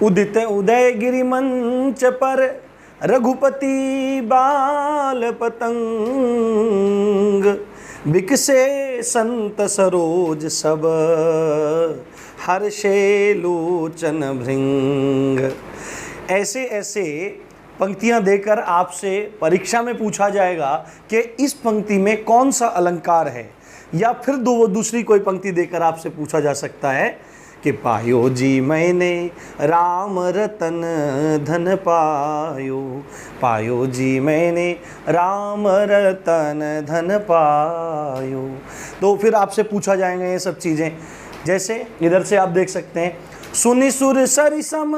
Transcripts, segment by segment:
उदित उदयगिरि मंच पर रघुपति बाल पतंग, बिकसे संत सरोज सब हर्षे लोचन भृंग। ऐसे ऐसे पंक्तियां देकर आपसे परीक्षा में पूछा जाएगा कि इस पंक्ति में कौन सा अलंकार है, या फिर दूसरी कोई पंक्ति देकर आपसे पूछा जा सकता है कि पायो जी मैंने राम रतन धन पायो, पायो जी मैंने राम रतन धन पायो। तो फिर आपसे पूछा जाएगा ये सब चीज़ें। जैसे इधर से आप देख सकते हैं, सुनि सुर सरिसम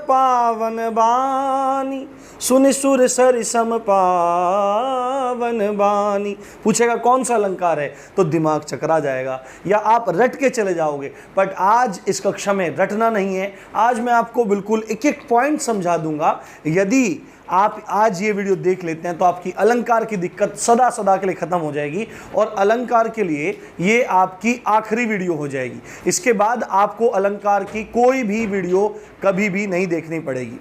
पावन बानी, सुनि सुर सरिसम पावन बानी। पूछेगा कौन सा अलंकार है तो दिमाग चकरा जाएगा, या आप रट के चले जाओगे। बट आज इस कक्षा में रटना नहीं है, आज मैं आपको बिल्कुल एक एक पॉइंट समझा दूंगा। यदि आप आज ये वीडियो देख लेते हैं तो आपकी अलंकार की दिक्कत सदा सदा के लिए ख़त्म हो जाएगी, और अलंकार के लिए ये आपकी आखिरी वीडियो हो जाएगी। इसके बाद आपको अलंकार की कोई भी वीडियो कभी भी नहीं देखनी पड़ेगी।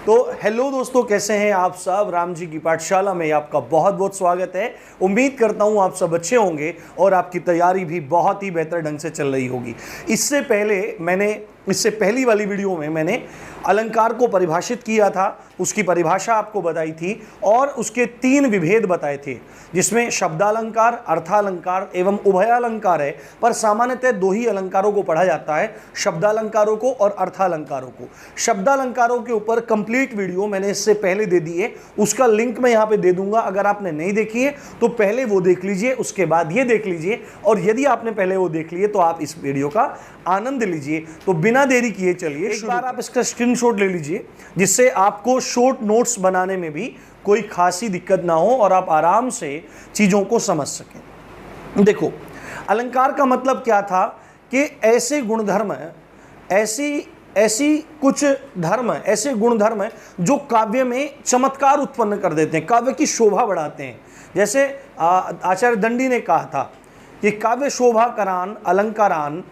तो हेलो दोस्तों, कैसे हैं आप सब। राम जी की पाठशाला में आपका बहुत बहुत स्वागत है। उम्मीद करता हूं आप सब अच्छे होंगे और आपकी तैयारी भी बहुत ही बेहतर ढंग से चल रही होगी। इससे पहली वाली वीडियो में मैंने अलंकार को परिभाषित किया था, उसकी परिभाषा आपको बताई थी, और उसके 3 विभेद बताए थे, जिसमें शब्दालंकार, अर्थालंकार एवं उभयालंकार है। पर सामान्यतः 2 ही अलंकारों को पढ़ा जाता है, शब्दालंकारों को और अर्थालंकारों को। शब्दालंकारों के ऊपर कंप्लीट वीडियो मैंने इससे पहले दे दी है, उसका लिंक मैं यहाँ पे दे दूंगा। अगर आपने नहीं देखी है तो पहले वो देख लीजिए, उसके बाद ये देख लीजिए, और यदि आपने पहले वो देख लिए तो आप इस वीडियो का आनंद लीजिए। तो बिना देरी किए चलिए एक बार आप इसका स्क्रीनशॉट ले लीजिए, जिससे आपको शॉर्ट नोट्स बनाने में भी कोई खासी दिक्कत ना हो और आप आराम से चीज़ों को समझ सकें। देखो, अलंकार का मतलब क्या था कि ऐसे गुणधर्म, ऐसी कुछ धर्म, ऐसे गुणधर्म जो काव्य में चमत्कार उत्पन्न कर देते हैं, काव्य की शोभा बढ़ाते हैं। जैसे आचार्य दंडी ने कहा था कि काव्य शोभा करान अलंकारान,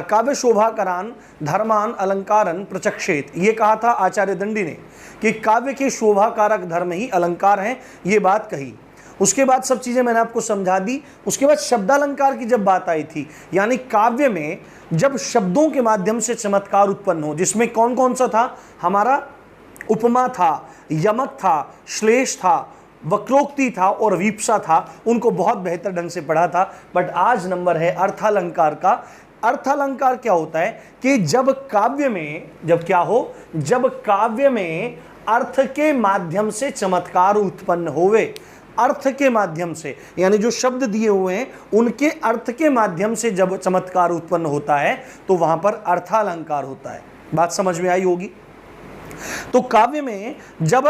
काव्य शोभा करान धर्मान अलंकारन प्रचक्षेत। ये कहा था आचार्य दंडी ने कि काव्य के शोभा कारक धर्म ही अलंकार हैं, ये बात कही। उसके बाद सब चीज़ें मैंने आपको समझा दी। उसके बाद शब्दालंकार की जब बात आई थी, यानी काव्य में जब शब्दों के माध्यम से चमत्कार उत्पन्न हो, जिसमें कौन कौन सा था हमारा, उपमा था, यमक था, श्लेष था, वक्रोक्ति था और वीप्सा था। उनको बहुत बेहतर ढंग से पढ़ा था। बट आज नंबर है अर्थालंकार का। अर्थालंकार क्या होता है कि जब काव्य में अर्थ के माध्यम से चमत्कार उत्पन्न होवे, अर्थ के माध्यम से, यानी जो शब्द दिए हुए हैं उनके अर्थ के माध्यम से जब चमत्कार उत्पन्न होता है तो वहां पर अर्थालंकार होता है। बात समझ में आई होगी। तो काव्य में जब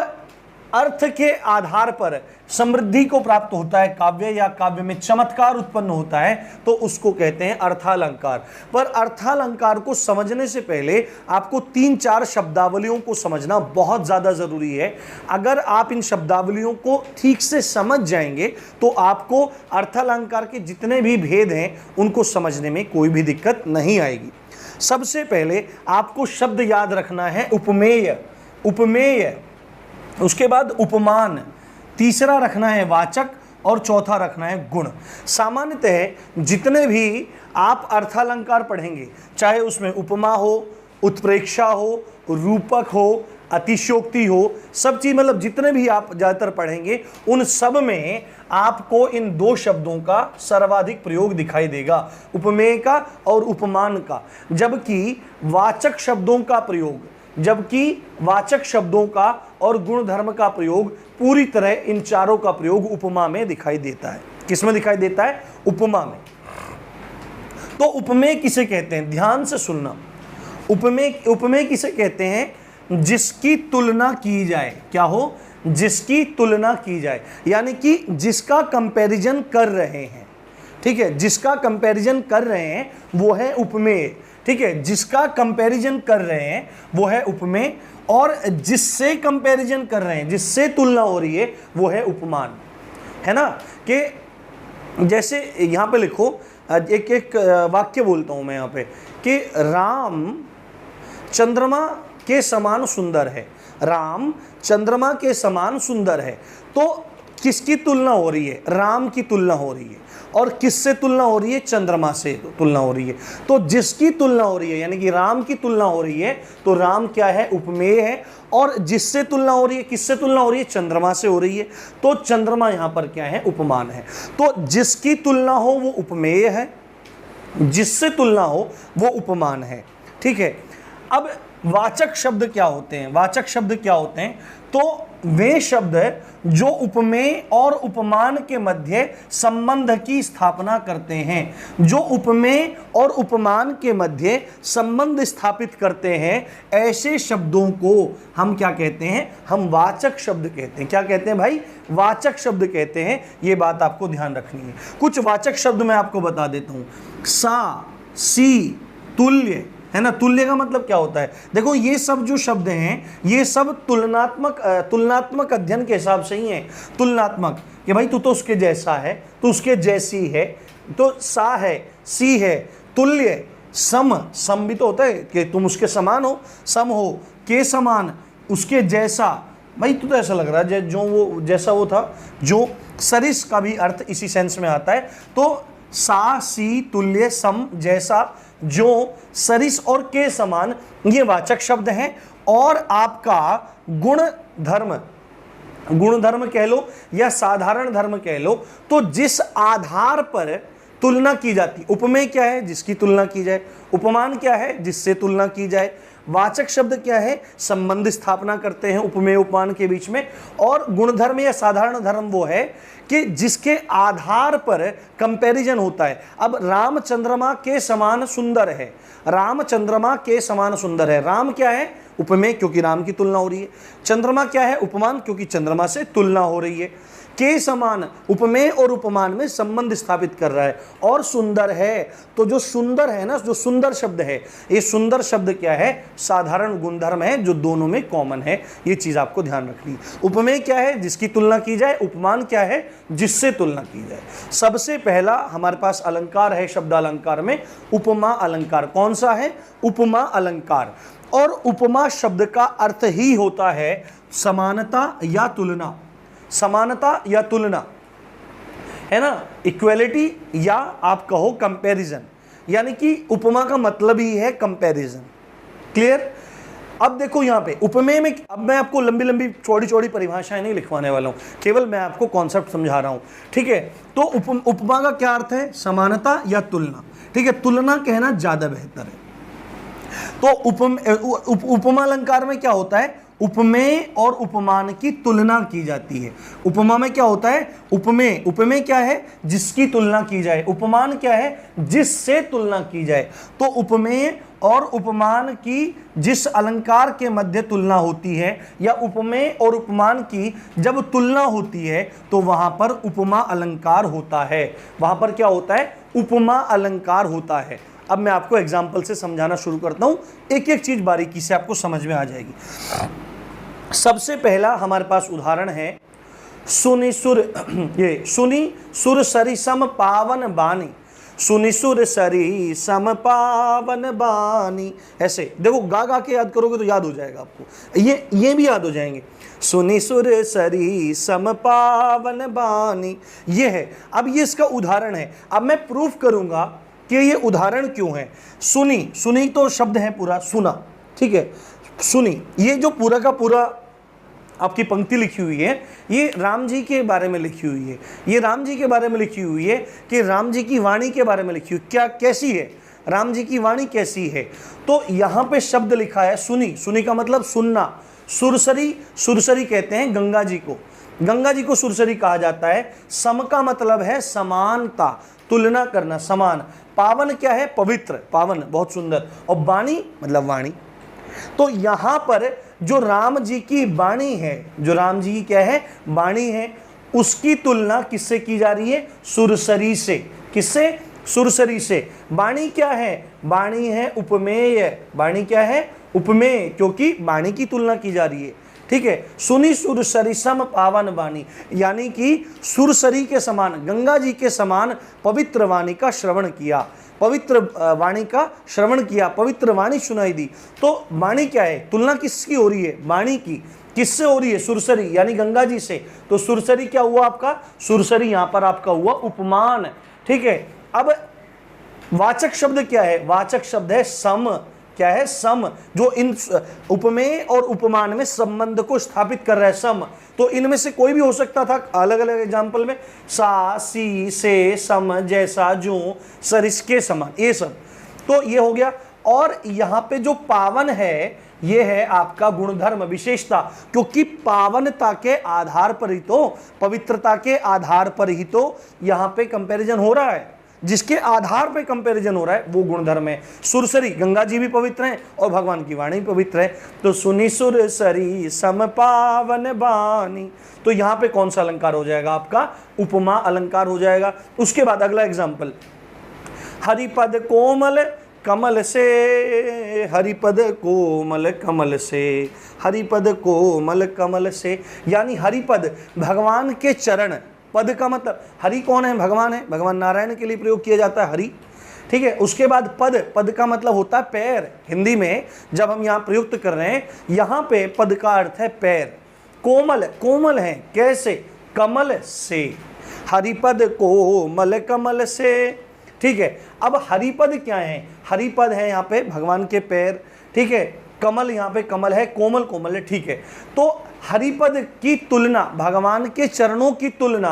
अर्थ के आधार पर समृद्धि को प्राप्त होता है काव्य, या काव्य में चमत्कार उत्पन्न होता है, तो उसको कहते हैं अर्थालंकार। पर अर्थालंकार को समझने से पहले आपको 3-4 शब्दावलियों को समझना बहुत ज़्यादा ज़रूरी है। अगर आप इन शब्दावलियों को ठीक से समझ जाएंगे तो आपको अर्थालंकार के जितने भी भेद हैं उनको समझने में कोई भी दिक्कत नहीं आएगी। सबसे पहले आपको शब्द याद रखना है उपमेय, उसके बाद उपमान, तीसरा रखना है वाचक, और चौथा रखना है गुण। सामान्यतः जितने भी आप अर्थालंकार पढ़ेंगे, चाहे उसमें उपमा हो, उत्प्रेक्षा हो, रूपक हो, अतिशयोक्ति हो, सब चीज, मतलब जितने भी आप ज़्यादातर पढ़ेंगे उन सब में आपको इन 2 शब्दों का सर्वाधिक प्रयोग दिखाई देगा, उपमेय का और उपमान का। जबकि वाचक शब्दों का और गुणधर्म का प्रयोग पूरी तरह इन चारों का प्रयोग उपमा में दिखाई देता है। किसमें दिखाई देता है? उपमा में। तो उपमेय किसे कहते हैं? ध्यान से सुनना। उपमेय किसे कहते हैं? जिसकी तुलना की जाए। क्या हो? जिसकी तुलना की जाए, यानी कि जिसका कंपैरिजन कर रहे हैं। ठीक है, जिसका कंपैरिजन कर रहे हैं वो है उपमेय। ठीक है, जिसका कंपैरिजन कर रहे हैं वो है उपमेय, और जिससे कंपैरिजन कर रहे हैं, जिससे तुलना हो रही है, वो है उपमान। है ना? कि जैसे यहां पे लिखो, एक एक वाक्य बोलता हूं मैं यहां पे, कि राम चंद्रमा के समान सुंदर है। राम चंद्रमा के समान सुंदर है। तो किसकी तुलना हो रही है? राम की तुलना हो रही है। और किससे तुलना हो रही है? चंद्रमा से तुलना हो रही है। तो जिसकी तुलना हो रही है यानी कि राम की तुलना हो रही है, तो राम क्या है? उपमेय है। और जिससे तुलना हो रही है, किससे तुलना हो रही है? चंद्रमा से हो रही है। तो चंद्रमा यहां पर क्या है? उपमान है। तो जिसकी तुलना हो वो उपमेय है, जिससे तुलना हो वो उपमान है। ठीक है। अब वाचक शब्द क्या होते हैं? वाचक शब्द क्या होते हैं? तो वे शब्द जो उपमेय और उपमान के मध्य संबंध की स्थापना करते हैं। जो उपमेय और उपमान के मध्य संबंध स्थापित करते हैं, ऐसे शब्दों को हम क्या कहते हैं? हम वाचक शब्द कहते हैं। क्या कहते हैं भाई? वाचक शब्द कहते हैं। ये बात आपको ध्यान रखनी है। कुछ वाचक शब्द मैं आपको बता देता हूं। सा, सी, तुल्य, है ना। तुल्य का मतलब क्या होता है? देखो ये सब जो शब्द हैं ये सब तुलनात्मक अध्ययन के हिसाब से ही है। तुलनात्मक कि भाई तू तो उसके जैसा है, तू उसके जैसी है। तो सा है, सी है, तुल्य, सम, सम भी तो होता है कि तुम उसके समान हो, सम हो, के समान, उसके जैसा। भाई तू तो ऐसा लग रहा है जो वो जैसा वो था। जो सरिस का भी अर्थ इसी सेंस में आता है। तो सा, सी, तुल्य, सम, जैसा, जो, सरिस और के समान, ये वाचक शब्द हैं। और आपका गुण धर्म, गुण धर्म कह लो या साधारण धर्म कह लो, तो जिस आधार पर तुलना की जाती। उपमेय क्या है? जिसकी तुलना की जाए। उपमान क्या है? जिससे तुलना की जाए। वाचक शब्द क्या है? संबंध स्थापना करते हैं उपमेय उपमान के बीच में। और गुणधर्म या साधारण धर्म वो है कि जिसके आधार पर कंपैरिजन होता है। अब राम चंद्रमा के समान सुंदर है। राम चंद्रमा के समान सुंदर है। राम क्या है? उपमेय, क्योंकि राम की तुलना हो रही है। चंद्रमा क्या है? उपमान, क्योंकि चंद्रमा से तुलना हो रही है। के समान, उपमेय और उपमान में संबंध स्थापित कर रहा है। और सुंदर है, तो जो सुंदर है ना, जो सुंदर शब्द है, ये सुंदर शब्द क्या है? साधारण गुणधर्म है जो दोनों में कॉमन है। ये चीज आपको ध्यान रखनी है। उपमेय क्या है? जिसकी तुलना की जाए। उपमान क्या है? जिससे तुलना की जाए। सबसे पहला हमारे पास अलंकार है शब्द अलंकार में, उपमा अलंकार। कौन सा है? उपमा अलंकार। और उपमा शब्द का अर्थ ही होता है समानता या तुलना। समानता या तुलना, है ना। इक्वलिटी या आप कहो कंपैरिजन। यानी कि उपमा का मतलब ही है कंपैरिजन। क्लियर? अब देखो यहां पे उपमेय में, अब मैं आपको लंबी लंबी चौड़ी चौड़ी परिभाषाएं नहीं लिखवाने वाला हूं, केवल मैं आपको कॉन्सेप्ट समझा रहा हूं। ठीक है। तो उपमा का क्या अर्थ है? समानता या तुलना। ठीक है। तुलना कहना ज्यादा बेहतर है। तो उपमा अलंकार में क्या होता है? उपमेय और उपमान की तुलना की जाती है। उपमा में क्या होता है? उपमेय, उपमेय क्या है? जिसकी तुलना की जाए। उपमान क्या है? जिससे तुलना की जाए। तो उपमेय और उपमान की जिस अलंकार के मध्य तुलना होती है, या उपमेय और उपमान की जब तुलना होती है, तो वहां पर उपमा अलंकार होता है। वहां पर क्या होता है? उपमा अलंकार होता है। अब मैं आपको एग्जाम्पल से समझाना शुरू करता हूं, एक एक चीज बारीकी से आपको समझ में आ जाएगी। सबसे पहला हमारे पास उदाहरण है सुनि सुर, ये सुनि सुर सरी सम पावन बानी। सुनि सुर सरी सम पावन बानी, ऐसे देखो, गा गा के याद करोगे तो याद हो जाएगा आपको। ये भी याद हो जाएंगे। सुनि सुर सरी सम पावन बानी, ये है। अब ये इसका उदाहरण है। अब मैं प्रूफ करूंगा कि ये उदाहरण क्यों है। सुनी, सुनी तो शब्द है पूरा, सुना। ठीक है। सुनी, ये जो पूरा का पूरा आपकी पंक्ति लिखी हुई है, ये राम जी के बारे में लिखी हुई है। ये राम जी के बारे में लिखी हुई है कि राम जी की वाणी के बारे में लिखी हुई। क्या, कैसी है राम जी की वाणी, कैसी है? तो यहाँ पे शब्द लिखा है सुनी। सुनी का मतलब सुनना। सुरसरी, सुरसरी कहते हैं गंगा जी को। गंगा जी को सुरसरी कहा जाता है। सम का मतलब है समानता, तुलना करना, समान। पावन क्या है? पवित्र, पावन, बहुत सुंदर। और बाणी मतलब वाणी। तो यहां पर जो राम जी की वाणी है, जो राम जी की क्या है? वाणी है, उसकी तुलना किससे की जा रही है? सुरसरी से। किससे? सुरसरी से। वाणी क्या है? वाणी है उपमेय। वाणी क्या है? उपमेय, क्योंकि वाणी की तुलना की जा रही है। ठीक है। सुनी सुरसरी सम पावन वाणी, यानी कि सुरसरी के समान, गंगा जी के समान पवित्र वाणी का श्रवण किया। पवित्र वाणी का श्रवण किया, पवित्र वाणी सुनाई दी। तो वाणी क्या है, तुलना किसकी हो रही है, वाणी की। किससे हो रही है, सुरसरी यानी गंगा जी से। तो सुरसरी क्या हुआ आपका, सुरसरी यहां पर आपका हुआ उपमान। ठीक है, अब वाचक शब्द क्या है, वाचक शब्द है सम। क्या है, सम, जो इन उपमेय और उपमान में संबंध को स्थापित कर रहा है, सम। तो इनमें से कोई भी हो सकता था अलग अलग एग्जाम्पल में, सा, सी, से, सम, जैसा, जो, सरिस के समान, ये सब। तो ये हो गया। और यहां पे जो पावन है ये है आपका गुणधर्म, विशेषता, क्योंकि पावनता के आधार पर ही तो, पवित्रता के आधार पर ही तो यहां पे कंपैरिजन हो रहा है। जिसके आधार पे कंपैरिजन हो रहा है वो गुणधर्म है। सुरसरी, गंगा जी भी पवित्र हैं और भगवान की वाणी पवित्र है। तो सुनी सुरसरी सम पावन बानी, तो यहां पे कौन सा अलंकार हो जाएगा आपका, उपमा अलंकार हो जाएगा। उसके बाद अगला एग्जाम्पल, हरिपद कोमल कमल से, हरिपद कोमल कमल से, हरिपद कोमल कमल से, यानी हरिपद भगवान के चरण। पद का मतलब, हरि कौन है, भगवान है, भगवान नारायण के लिए प्रयोग किया जाता है हरि। ठीक है, उसके बाद पद, पद का मतलब होता है पैर। हिंदी में जब हम यहाँ प्रयुक्त कर रहे हैं, यहाँ पे पद का अर्थ है पैर। कोमल, कोमल है कैसे, कमल से, हरिपद कोमल कमल से। ठीक है, अब हरिपद क्या है, हरिपद है यहाँ पे भगवान के पैर। ठीक है, कमल, यहाँ पे कमल है, कोमल कोमल है। ठीक है, तो हरिपद की तुलना, भगवान के चरणों की तुलना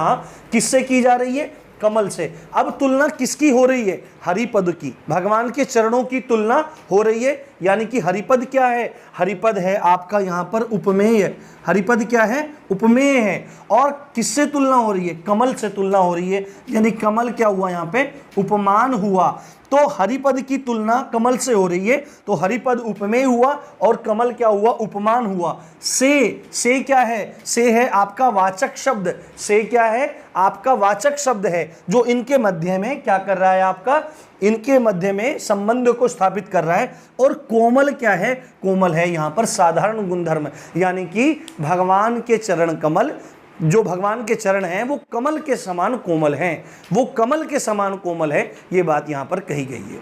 किससे की जा रही है, कमल से। अब तुलना किसकी हो रही है, हरिपद की, भगवान के चरणों की तुलना हो रही है। यानी कि हरिपद क्या है, हरिपद है आपका यहाँ पर उपमेय। हरिपद क्या है, उपमेय है। और किससे तुलना हो रही है, कमल से तुलना हो रही है। यानी कमल क्या हुआ यहाँ पे, उपमान हुआ। तो हरिपद की तुलना कमल से हो रही है, तो हरिपद उपमेय हुआ और कमल क्या हुआ, उपमान हुआ। से क्या है, से है आपका वाचक शब्द। से क्या है, आपका वाचक शब्द है, जो इनके मध्य में क्या कर रहा है, आपका इनके मध्य में संबंध को स्थापित कर रहा है। और कोमल क्या है, कोमल है यहाँ पर साधारण गुणधर्म, यानी कि भगवान के चरण कमल, जो भगवान के चरण हैं वो कमल के समान कोमल हैं, वो कमल के समान कोमल है। ये बात यहाँ पर कही गई है।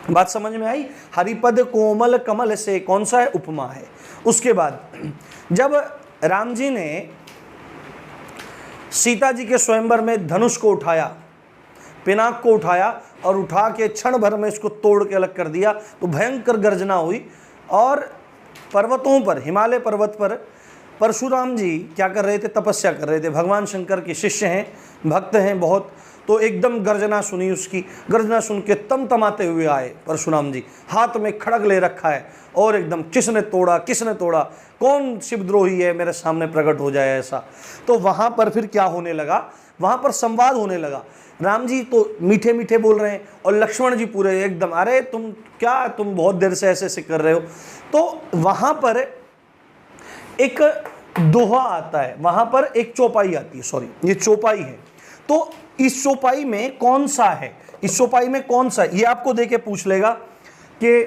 बात समझ में आई, हरिपद कोमल कमल से कौन सा है, उपमा है। उसके बाद जब राम जी ने सीता जी के स्वयंवर में धनुष को उठाया, पिनाक को उठाया और उठा के क्षण भर में इसको तोड़ के अलग कर दिया, तो भयंकर गर्जना हुई। और पर्वतों पर, हिमालय पर्वत पर परशुराम जी क्या कर रहे थे, तपस्या कर रहे थे। भगवान शंकर के शिष्य हैं, भक्त हैं बहुत। तो एकदम गर्जना सुनी, उसकी गर्जना सुन के तमतमाते हुए आए परशुराम जी, हाथ में खड़ग ले रखा है और एकदम किसने तोड़ा, किसने तोड़ा, कौन शिवद्रोही है मेरे सामने प्रकट हो जाए ऐसा। तो वहाँ पर फिर क्या होने लगा, वहाँ पर संवाद होने लगा। राम जी तो मीठे मीठे बोल रहे हैं और लक्ष्मण जी पूरे एकदम, अरे तुम क्या, तुम बहुत देर से ऐसे ऐसे कर रहे हो। तो वहाँ पर एक दोहा आता है, वहां पर एक चौपाई आती है, सॉरी ये चौपाई है। तो इस चौपाई में कौन सा है, इस चौपाई में कौन सा, ये आपको देके पूछ लेगा कि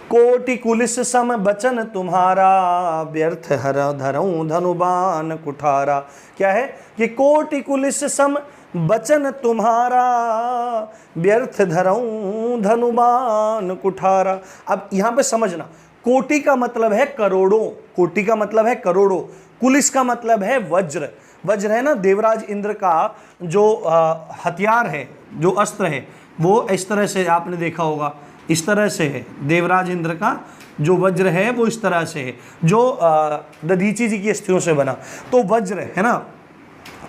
कोटि कुलिस सम बचन तुम्हारा, व्यर्थ हर धरऊं धनुबान कुठारा। क्या है कि कोटि कुलिस सम बचन तुम्हारा, व्यर्थ धरऊं धनुबान कुठारा। अब यहां पे समझना, कोटि का मतलब है करोड़ों, कोटि का मतलब है करोड़ों, कुलिस का मतलब है वज्र। वज्र है ना, देवराज इंद्र का जो हथियार है, जो अस्त्र है, वो इस तरह से आपने देखा होगा, इस तरह से है। देवराज इंद्र का जो वज्र है वो इस तरह से है, जो दधीची जी की अस्थियों से बना। तो वज्र है ना,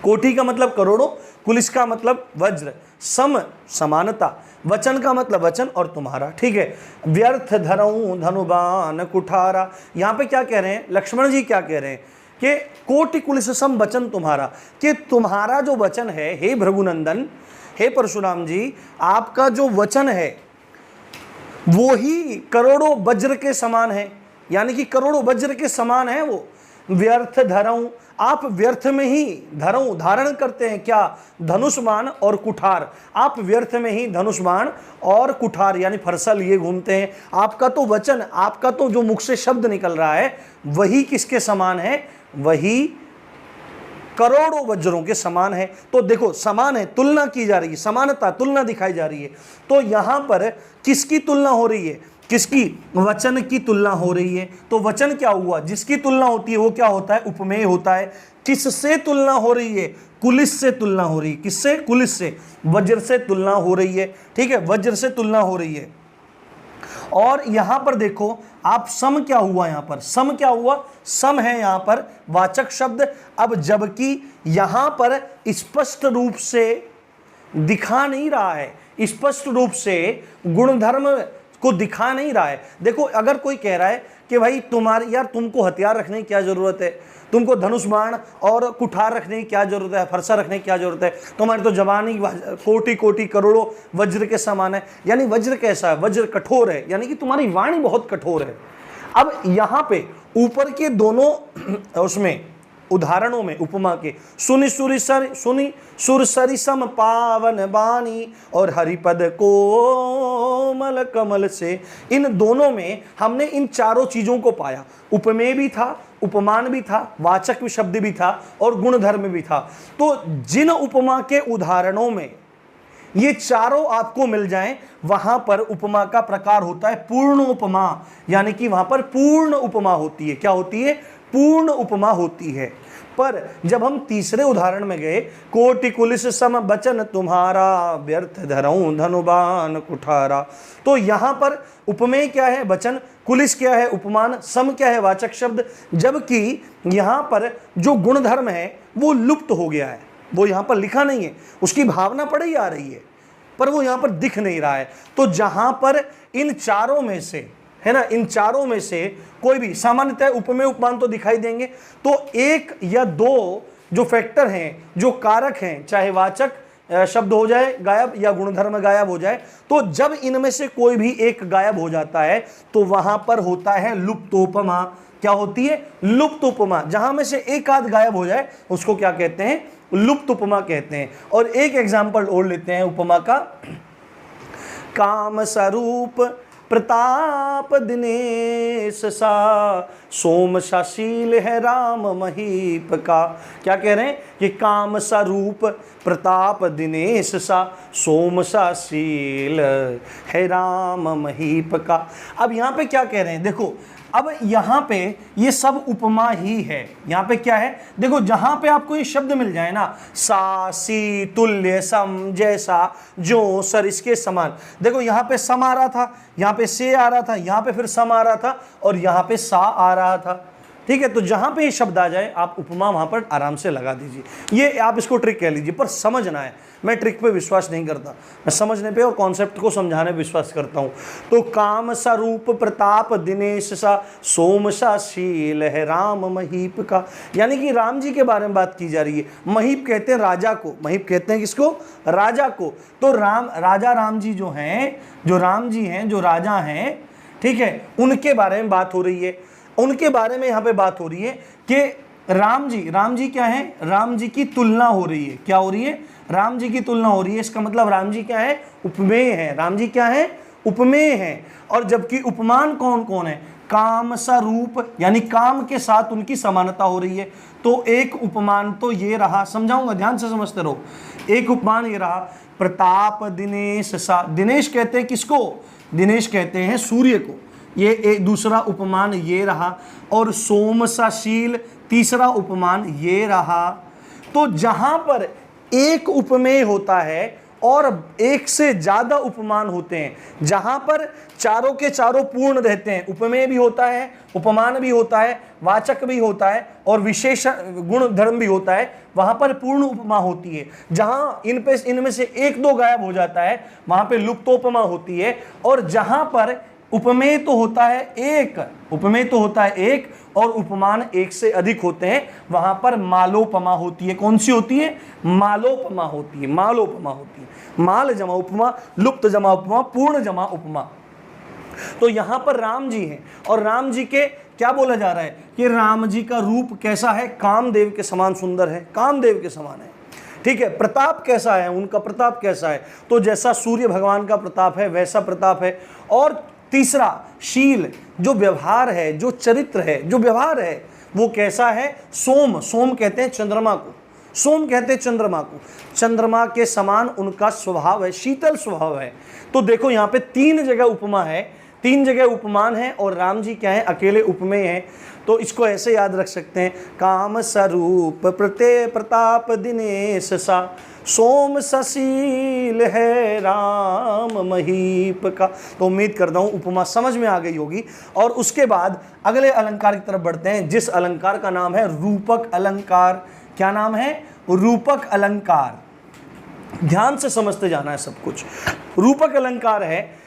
कोटि का मतलब करोड़ों, कुलिस का मतलब वज्र, सम समानता, वचन का मतलब वचन और तुम्हारा। ठीक है, व्यर्थ धरऊं धनुबान कुठारा। यहाँ पे क्या कह रहे हैं, लक्ष्मण जी क्या कह रहे हैं कि कोटि कुलिस सम वचन तुम्हारा, कि तुम्हारा जो वचन है हे भृगुनंदन, हे परशुराम जी, आपका जो वचन है वो ही करोड़ों वज्र के समान है, यानी कि करोड़ों वज्र के समान है वो। व्यर्थ धरऊं, आप व्यर्थ में ही धरऊं धारण करते हैं क्या, धनुष्मान और कुठार। आप व्यर्थ में ही धनुष्मान और कुठार यानी फरसा लिए घूमते हैं। आपका तो वचन, आपका तो जो मुख से शब्द निकल रहा है वही किसके समान है, वही करोड़ों वज्रों के समान है। तो देखो समान है, तुलना की जा रही है, समानता तुलना दिखाई जा रही है। तो यहां पर किसकी तुलना हो रही है? किसकी? वचन की तुलना हो रही है। तो वचन क्या हुआ? जिसकी तुलना होती है वो क्या होता है? उपमेय होता है। किससे तुलना हो रही है? कुलिस से तुलना हो रही है। किससे? कुलिस से, वज्र से तुलना हो रही है। ठीक है, वज्र से तुलना हो रही है। और यहां पर देखो आप, सम क्या हुआ? यहां पर सम क्या हुआ? सम है यहां पर वाचक शब्द। अब जबकि यहां पर स्पष्ट रूप से दिखा नहीं रहा है, स्पष्ट रूप से गुणधर्म को दिखा नहीं रहा है। देखो अगर कोई कह रहा है कि भाई तुम्हारी यार तुमको हथियार रखने की क्या जरूरत है, तुमको धनुष बाण और कुठार रखने की क्या जरूरत है, फरसा रखने की क्या जरूरत है, तुम्हारी तो जवानी कोटि कोटि करोड़ों वज्र के समान है। यानी वज्र कैसा है? वज्र कठोर है, यानी कि तुम्हारी वाणी बहुत कठोर है। अब यहां पे ऊपर के दोनों उसमें उदाहरणों में उपमा के सुनि सुर सरिसम पावन बानी और हरिपद कोमल कमल से, इन दोनों में हमने इन चारों चीजों को पाया। उपमेय भी था, उपमान भी था, वाचक भी शब्द भी था और गुणधर्म भी था। तो जिन उपमा के उदाहरणों में ये चारों आपको मिल जाएं, वहां पर उपमा का प्रकार होता है पूर्ण उपमा, यानी कि वहां पर पूर्ण उपमा होती है। क्या होती है? पूर्ण उपमा होती है। पर जब हम तीसरे उदाहरण में गए, कोटि कुलिस सम बचन तुम्हारा व्यर्थ धरऊं धनुबान कुठारा, तो यहां पर उपमेय क्या है? वचन। कुलिस क्या है? उपमान। सम क्या है? वाचक शब्द। जबकि यहां पर जो गुणधर्म है वो लुप्त हो गया है, वो यहां पर लिखा नहीं है। उसकी भावना पड़ी आ रही है पर वो यहां पर दिख नहीं रहा है। तो जहां पर इन चारों में से है ना, इन चारों में से कोई भी, सामान्यतः उपमेय उपमान तो दिखाई देंगे, तो एक या दो जो फैक्टर हैं, जो कारक हैं, चाहे वाचक शब्द हो जाए गायब या गुणधर्म गायब हो जाए, तो जब इनमें से कोई भी एक गायब हो जाता है तो वहां पर होता है लुप्तोपमा। क्या होती है? लुप्त उपमा। जहां में से एक आध गायब हो जाए उसको क्या कहते हैं? लुप्त उपमा कहते हैं। और एक एग्जाम्पल और लेते हैं उपमा का। काम स्वरूप प्रताप दिनेश सा सोम शाशील है राम महीप का। क्या कह रहे हैं? कि काम स्वरूप प्रताप दिनेश सा सोम शाशील है राम महीप का। अब यहां पे क्या कह रहे हैं? देखो अब यहां पे ये सब उपमा ही है। यहां पे क्या है? देखो जहां पे आपको ये शब्द मिल जाए ना, सा सी तुल्य सम जैसा जो सर इसके समान, देखो यहां पे सम आ रहा था, यहां पे से आ रहा था, यहां पे फिर सम आ रहा था और यहां पे सा आ रहा था। ठीक है, तो जहां पे ये शब्द आ जाए आप उपमा वहां पर आराम से लगा दीजिए। ये आप इसको ट्रिक कह लीजिए, पर समझना है। मैं ट्रिक पे विश्वास नहीं करता, मैं समझने पे और कॉन्सेप्ट को समझाने पे विश्वास करता हूं। तो काम सा रूप प्रताप दिनेश सा सोम सा शील है राम महीप का, यानी कि राम जी के बारे में बात की जा रही है। महीप कहते हैं राजा को। महीप कहते हैं किसको? राजा को। तो राजा राम जी जो हैं, जो राम जी हैं, जो राजा हैं, ठीक है, उनके बारे में बात हो रही है। उनके बारे में यहां पे बात हो रही है कि राम जी क्या है? राम जी की तुलना हो रही है। क्या हो रही है? राम जी की तुलना हो रही है। इसका मतलब राम जी क्या है? उपमेय है। राम जी क्या है? उपमेय है। और जबकि उपमान कौन कौन है? काम स्वरूप, यानी काम के साथ उनकी समानता हो रही है। तो एक उपमान तो ये रहा, समझाऊंगा, ध्यान से समझते रहो। एक उपमान ये रहा, प्रताप दिनेश सा। दिनेश कहते हैं किसको? दिनेश कहते हैं सूर्य को। ये एक दूसरा उपमान ये रहा। और सोम सा शील तीसरा उपमान ये रहा। तो जहां पर एक उपमेय होता है और एक से ज्यादा उपमान होते हैं, जहां पर चारों के चारों पूर्ण रहते हैं, उपमेय भी होता है, उपमान भी होता है, वाचक भी होता है और विशेष गुण धर्म भी होता है, वहां पर पूर्ण उपमा होती है। जहां इनमें से एक दो गायब हो जाता है वहां पे लुप्तोपमा होती है। और जहां पर उपमेय तो होता है एक, उपमेय तो होता है एक और उपमान एक से अधिक होते हैं, वहां पर मालोपमा होती है। कौन सी होती है? मालोपमा होती है। मालोपमा होती है। माल जमा उपमा, लुप्त जमा उपमा, पूर्ण जमा उपमा। तो यहां पर राम जी हैं और राम जी के क्या बोला जा रहा है कि राम जी का रूप कैसा है? कामदेव के समान सुंदर है, कामदेव के समान है। ठीक है, प्रताप कैसा है? उनका प्रताप कैसा है? तो जैसा सूर्य भगवान का प्रताप है वैसा प्रताप है। और तीसरा शील, जो व्यवहार है, जो चरित्र है, जो व्यवहार है, वो कैसा है? सोम, सोम कहते हैं चंद्रमा को। सोम कहते हैं चंद्रमा को, चंद्रमा के समान उनका स्वभाव है, शीतल स्वभाव है। तो देखो यहाँ पे 3 जगह उपमा है, 3 जगह उपमान है, और राम जी क्या है, अकेले उपमेय हैं। तो इसको ऐसे याद रख सकते हैं, काम स्वरूप प्रते प्रताप दिनेश सा, सोम सशील है राम महीप का। तो उम्मीद करता हूँ उपमा समझ में आ गई होगी। और उसके बाद अगले अलंकार की तरफ बढ़ते हैं, जिस अलंकार का नाम है रूपक अलंकार। क्या नाम है? रूपक अलंकार। ध्यान से समझते जाना है सब कुछ। रूपक अलंकार है,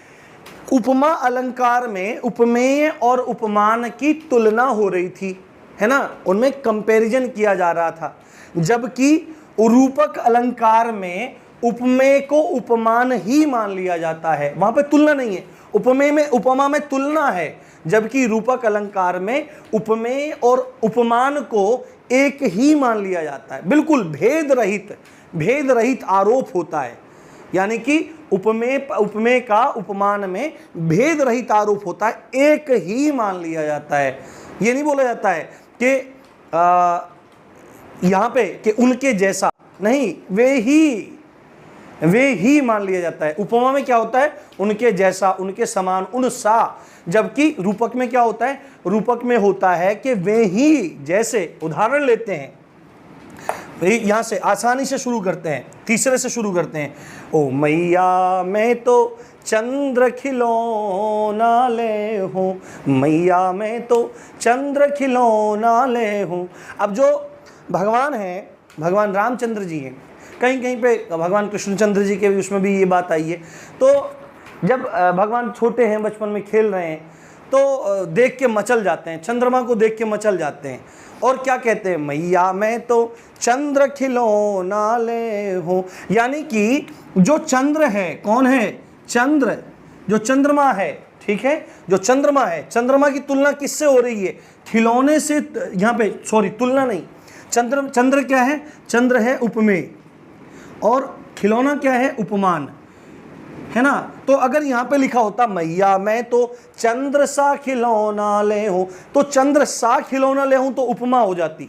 उपमा अलंकार में उपमेय और उपमान की तुलना हो रही थी, है ना, उनमें कंपैरिजन किया जा रहा था। जबकि रूपक अलंकार में उपमेय को उपमान ही मान लिया जाता है, वहां पे तुलना नहीं है। उपमेय में उपमा में तुलना है, जबकि रूपक अलंकार में उपमेय और उपमान को एक ही मान लिया जाता है। बिल्कुल भेद रहित आरोप होता है, यानी कि उपमेय का उपमान में भेद रहित आरोप होता है, एक ही मान लिया जाता है। ये नहीं बोला जाता है कि यहाँ पे कि उनके जैसा, नहीं, वे ही मान लिया जाता है। उपमा में क्या होता है? उनके जैसा, उनके समान, उन सा। जबकि रूपक में क्या होता है? रूपक में होता है कि वे ही जैसे। उदाहरण लेते हैं, यहां से आसानी से शुरू करते हैं, तीसरे से शुरू करते हैं। ओ मैया मैं तो चंद्र खिलौना ले हूँ, मैया मैं तो चंद्र खिलौना ले हूँ। अब जो भगवान हैं, भगवान रामचंद्र जी हैं, कहीं कहीं पे भगवान कृष्णचंद्र जी के भी उसमें भी ये बात आई है। तो जब भगवान छोटे हैं, बचपन में खेल रहे हैं, तो देख के मचल जाते हैं, चंद्रमा को देख के मचल जाते हैं, और क्या कहते हैं? मैया मैं तो चंद्र खिलौना ले हूँ। यानी कि जो चंद्र है, कौन है? चंद्र, जो चंद्रमा है, ठीक है, जो चंद्रमा है, चंद्रमा की तुलना किससे हो रही है? खिलौने से। यहाँ पे सॉरी, तुलना नहीं, चंद्र क्या है? चंद्र है उपमेय, और खिलौना क्या है? उपमान, है ना। तो अगर यहाँ पे लिखा होता मैया मैं तो चंद्र सा खिलौना ले हूं, तो चंद्र सा खिलौना ले हूं तो उपमा हो जाती,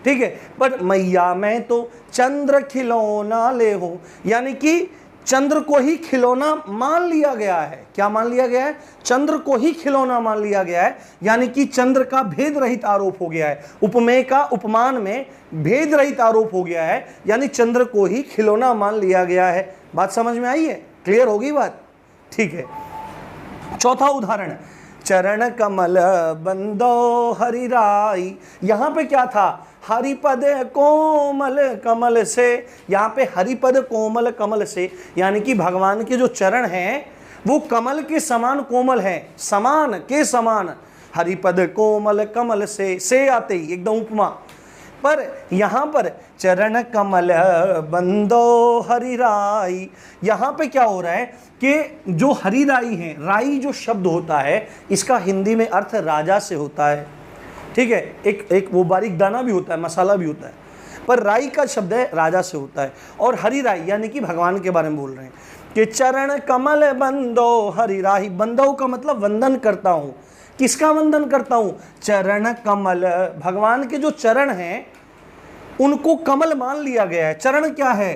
ठीक है। बट मैया मैं तो चंद्र खिलौना ले हूं, यानी कि चंद्र को ही खिलौना मान लिया गया है। क्या मान लिया गया है? चंद्र को ही खिलौना मान लिया गया है, यानी कि चंद्र का भेद रहित आरोप हो गया है। उपमेय का उपमान में भेद रहित आरोप हो गया है, यानी चंद्र को ही खिलौना मान लिया गया है। बात समझ में आई है? क्लियर होगी बात? ठीक है। चौथा उदाहरण, चरण कमल बंदो हरि राई। यहां पे क्या था? हरिपद कोमल कमल से। यहाँ पे हरिपद कोमल कमल से, यानी कि भगवान के जो चरण हैं वो कमल के समान कोमल हैं, समान के समान। हरिपद कोमल कमल से आते ही एकदम उपमा। पर यहाँ पर चरण कमल बंदो हरि राई, यहाँ पे क्या हो रहा है कि जो हरि राई है, राई जो शब्द होता है इसका हिंदी में अर्थ राजा से होता है, ठीक है। एक वो बारीक दाना भी होता है, मसाला भी होता है, पर राई का शब्द है राजा से होता है। और हरि राई यानी कि भगवान के बारे में बोल रहे हैं कि चरण कमल बंदो हरि राई। बंदो का मतलब वंदन करता हूँ। किसका वंदन करता हूँ? चरण कमल, भगवान के जो चरण हैं उनको कमल मान लिया गया है। चरण क्या है?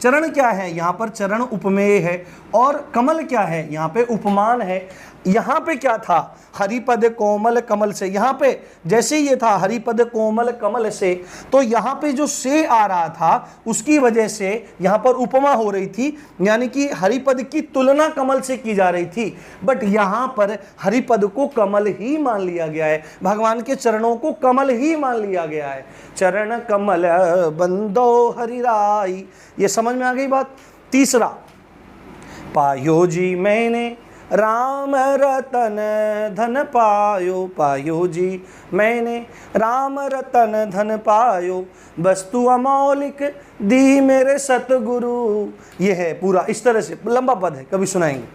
चरण क्या है? यहाँ पर चरण उपमेय है, और कमल क्या है? यहाँ पे उपमान है। यहाँ पे क्या था? हरिपद कोमल कमल से। यहाँ पे जैसे ये था हरिपद कोमल कमल से, तो यहाँ पे जो से आ रहा था उसकी वजह से यहाँ पर उपमा हो रही थी, यानी कि हरिपद की तुलना कमल से की जा रही थी। बट यहाँ पर हरिपद को कमल ही मान लिया गया है, भगवान के चरणों को कमल ही मान लिया गया है। चरण कमल बंदो हरि राई, ये समझ में आ गई बात। तीसरा, पायो जी मैंने राम रतन धन पायो, पायो जी मैंने राम रतन धन पायो, वस्तु अमौलिक दी मेरे सतगुरु। ये है पूरा, इस तरह से लंबा पद है, कभी सुनाएंगे।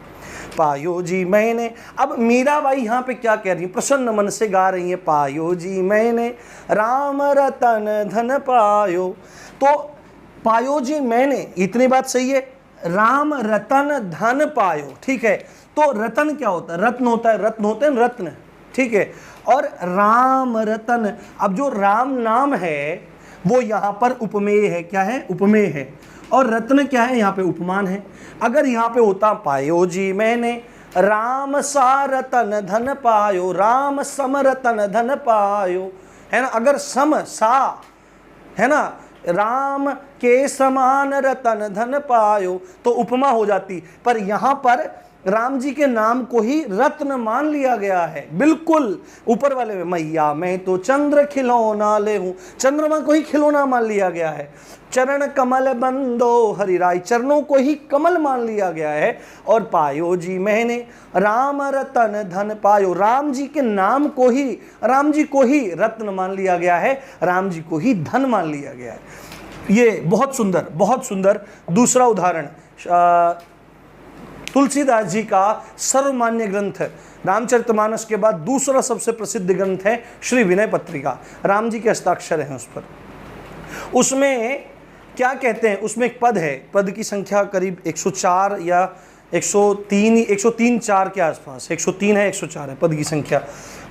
पायो जी मैंने, अब मीराबाई यहाँ पे क्या कह रही है? प्रसन्न मन से गा रही है, पायो जी मैंने राम रतन धन पायो। तो पायो जी मैंने, इतनी बात सही है। राम रतन धन पायो, ठीक है। तो रतन क्या होता है? रत्न होता है, रत्न होते हैं रत्न, ठीक है। और राम रतन, अब जो राम नाम है वो यहाँ पर उपमेय है। क्या है? उपमेय है। और रत्न क्या है? यहाँ पे उपमान है। अगर यहाँ पे होता पायो जी मैंने राम सा रतन धन पायो, राम सम रतन धन पायो, है ना, अगर सम सा, है ना, राम के समान रतन धन पायो तो उपमा हो जाती, पर यहां पर राम जी के नाम को ही रत्न मान लिया गया है। बिल्कुल ऊपर वाले में, मैया मैं तो चंद्र खिलौना ले हूं, चंद्रमा को ही खिलौना मान लिया गया है। चरण कमल बंदो हरिराय, चरणों को ही कमल मान लिया गया है। और पायो जी मैंने राम रतन धन पायो, राम जी के नाम को ही, राम जी को ही रत्न मान लिया गया है, राम जी को ही धन मान लिया गया है। ये बहुत सुंदर, बहुत सुंदर। दूसरा उदाहरण, तुलसीदास जी का सर्वमान्य ग्रंथ रामचरितमानस के बाद दूसरा सबसे प्रसिद्ध ग्रंथ है श्री विनय पत्रिका। राम जी के हस्ताक्षर हैं उस पर। उसमें क्या कहते हैं? उसमें एक पद है, पद की संख्या करीब 104 या 103-104 के आसपास, 103 है 104 है पद की संख्या।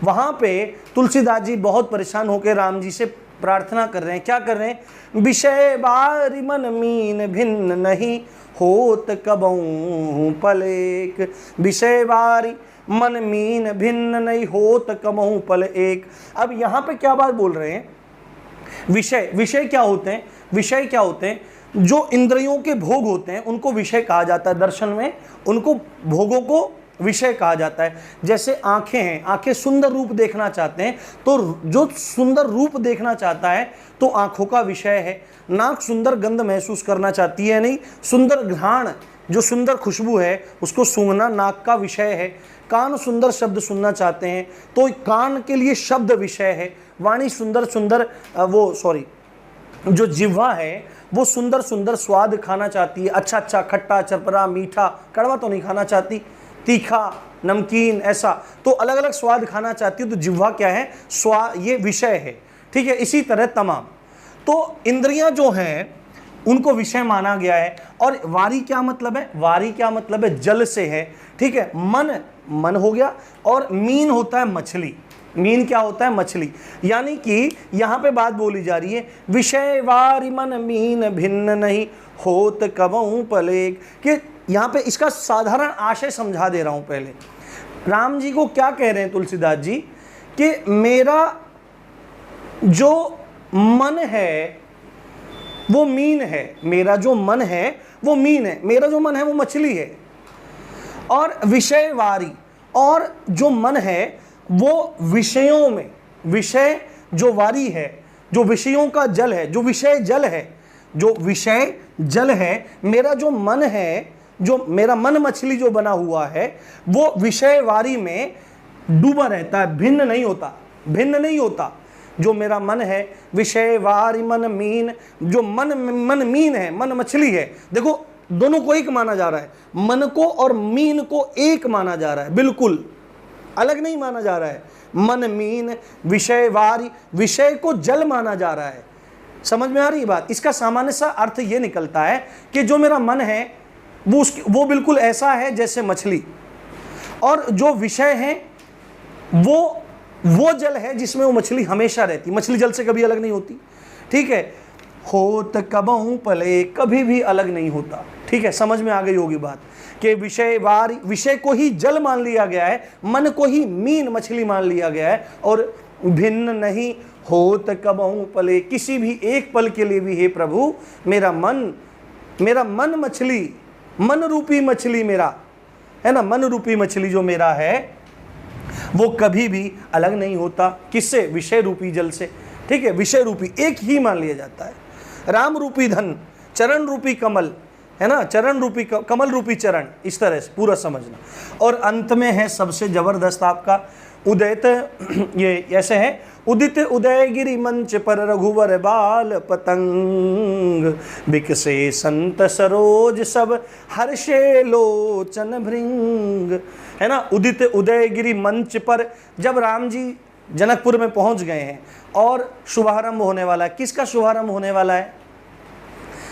वहाँ पे तुलसीदास जी बहुत परेशान होकर राम जी से प्रार्थना कर रहे हैं। क्या कर रहे हैं? विषय बारी मन मीन भिन्न नहीं होत कबहू पल एक, विषय बारी मन मीन भिन्न नहीं होत कबहू पल एक। अब यहाँ पे क्या बात बोल रहे हैं? विषय, विषय क्या होते हैं? विषय क्या होते हैं? जो इंद्रियों के भोग होते हैं उनको विषय कहा जाता है। दर्शन में उनको भोगों को विषय कहा जाता है। जैसे आंखें हैं, आंखें सुंदर रूप देखना चाहते हैं, तो जो सुंदर रूप देखना चाहता है तो आंखों का विषय है। नाक सुंदर गंध महसूस करना चाहती है, नहीं, सुंदर घ्राण, जो सुंदर खुशबू है उसको सूंघना नाक का विषय है। कान सुंदर शब्द सुनना चाहते हैं तो कान के लिए शब्द विषय है। वाणी सुंदर सुंदर जो जिह्वा है वो सुंदर सुंदर स्वाद खाना चाहती है। अच्छा अच्छा, खट्टा, चरपरा, मीठा, कड़वा तो नहीं खाना चाहती, तीखा, नमकीन, ऐसा तो अलग अलग स्वाद खाना चाहती है। तो जिह्वा क्या है? ये विषय है। ठीक है। इसी तरह तमाम तो इंद्रियां जो हैं उनको विषय माना गया है। और वारी क्या मतलब है? वारी क्या मतलब है? जल से है। ठीक है। मन, मन हो गया। और मीन होता है मछली। मीन क्या होता है? मछली। यानी कि यहाँ पे बात बोली जा रही है, विषय वारी मन मीन भिन्न नहीं होत कबहू पल एक, कि यहाँ पे इसका साधारण आशय समझा दे रहा हूँ पहले। राम जी को क्या कह रहे हैं तुलसीदास जी? कि मेरा जो मन है वो मीन है, मेरा जो मन है वो मीन है, मेरा जो मन है वो मछली है। और विषय वारी, और जो मन है वो विषयों में, विषय जो वारी है, जो विषयों का जल है, जो विषय जल है, जो विषय जल है, मेरा जो मन है, जो मेरा मन मछली जो बना हुआ है वो विषय वारी में डूबा रहता है, भिन्न नहीं होता, भिन्न नहीं होता। जो मेरा मन है विषय वारी मन मीन, जो मन मीन है, मन मछली है। देखो दोनों को एक माना जा रहा है, मन को और मीन को एक माना जा रहा है, बिल्कुल अलग नहीं माना जा रहा है। मन मीन विषय वारी, विषय को जल माना जा रहा है। समझ में आ रही बात? इसका सामान्य सा अर्थ ये निकलता है कि जो मेरा मन है वो बिल्कुल ऐसा है जैसे मछली, और जो विषय है वो जल है जिसमें वो मछली हमेशा रहती। मछली जल से कभी अलग नहीं होती। ठीक है। होत कबहू पले, कभी भी अलग नहीं होता। ठीक है। समझ में आ गई होगी बात कि विषय वारी, विषय को ही जल मान लिया गया है, मन को ही मीन मछली मान लिया गया है। और भिन्न नहीं होत कबहू पले, किसी भी एक पल के लिए भी हे प्रभु मेरा मन मछली, मन रूपी मछली मेरा है ना, मन रूपी मछली जो मेरा है वो कभी भी अलग नहीं होता। किससे? विषय रूपी जल से। ठीक है। विषय रूपी एक ही मान लिया जाता है। राम रूपी धन, चरण रूपी कमल, है ना, चरण रूपी कमल रूपी चरण, इस तरह से पूरा समझना। और अंत में है सबसे जबरदस्त आपका उदित, ये ऐसे है, उदित उदयगिरि मंच पर रघुवर बाल पतंग, बिकसे संत सरोज सब हर्षे लोचन भृंग, है ना। उदित उदयगिरि मंच पर जब राम जी जनकपुर में पहुंच गए हैं और शुभारंभ होने वाला है। किसका शुभारंभ होने वाला है?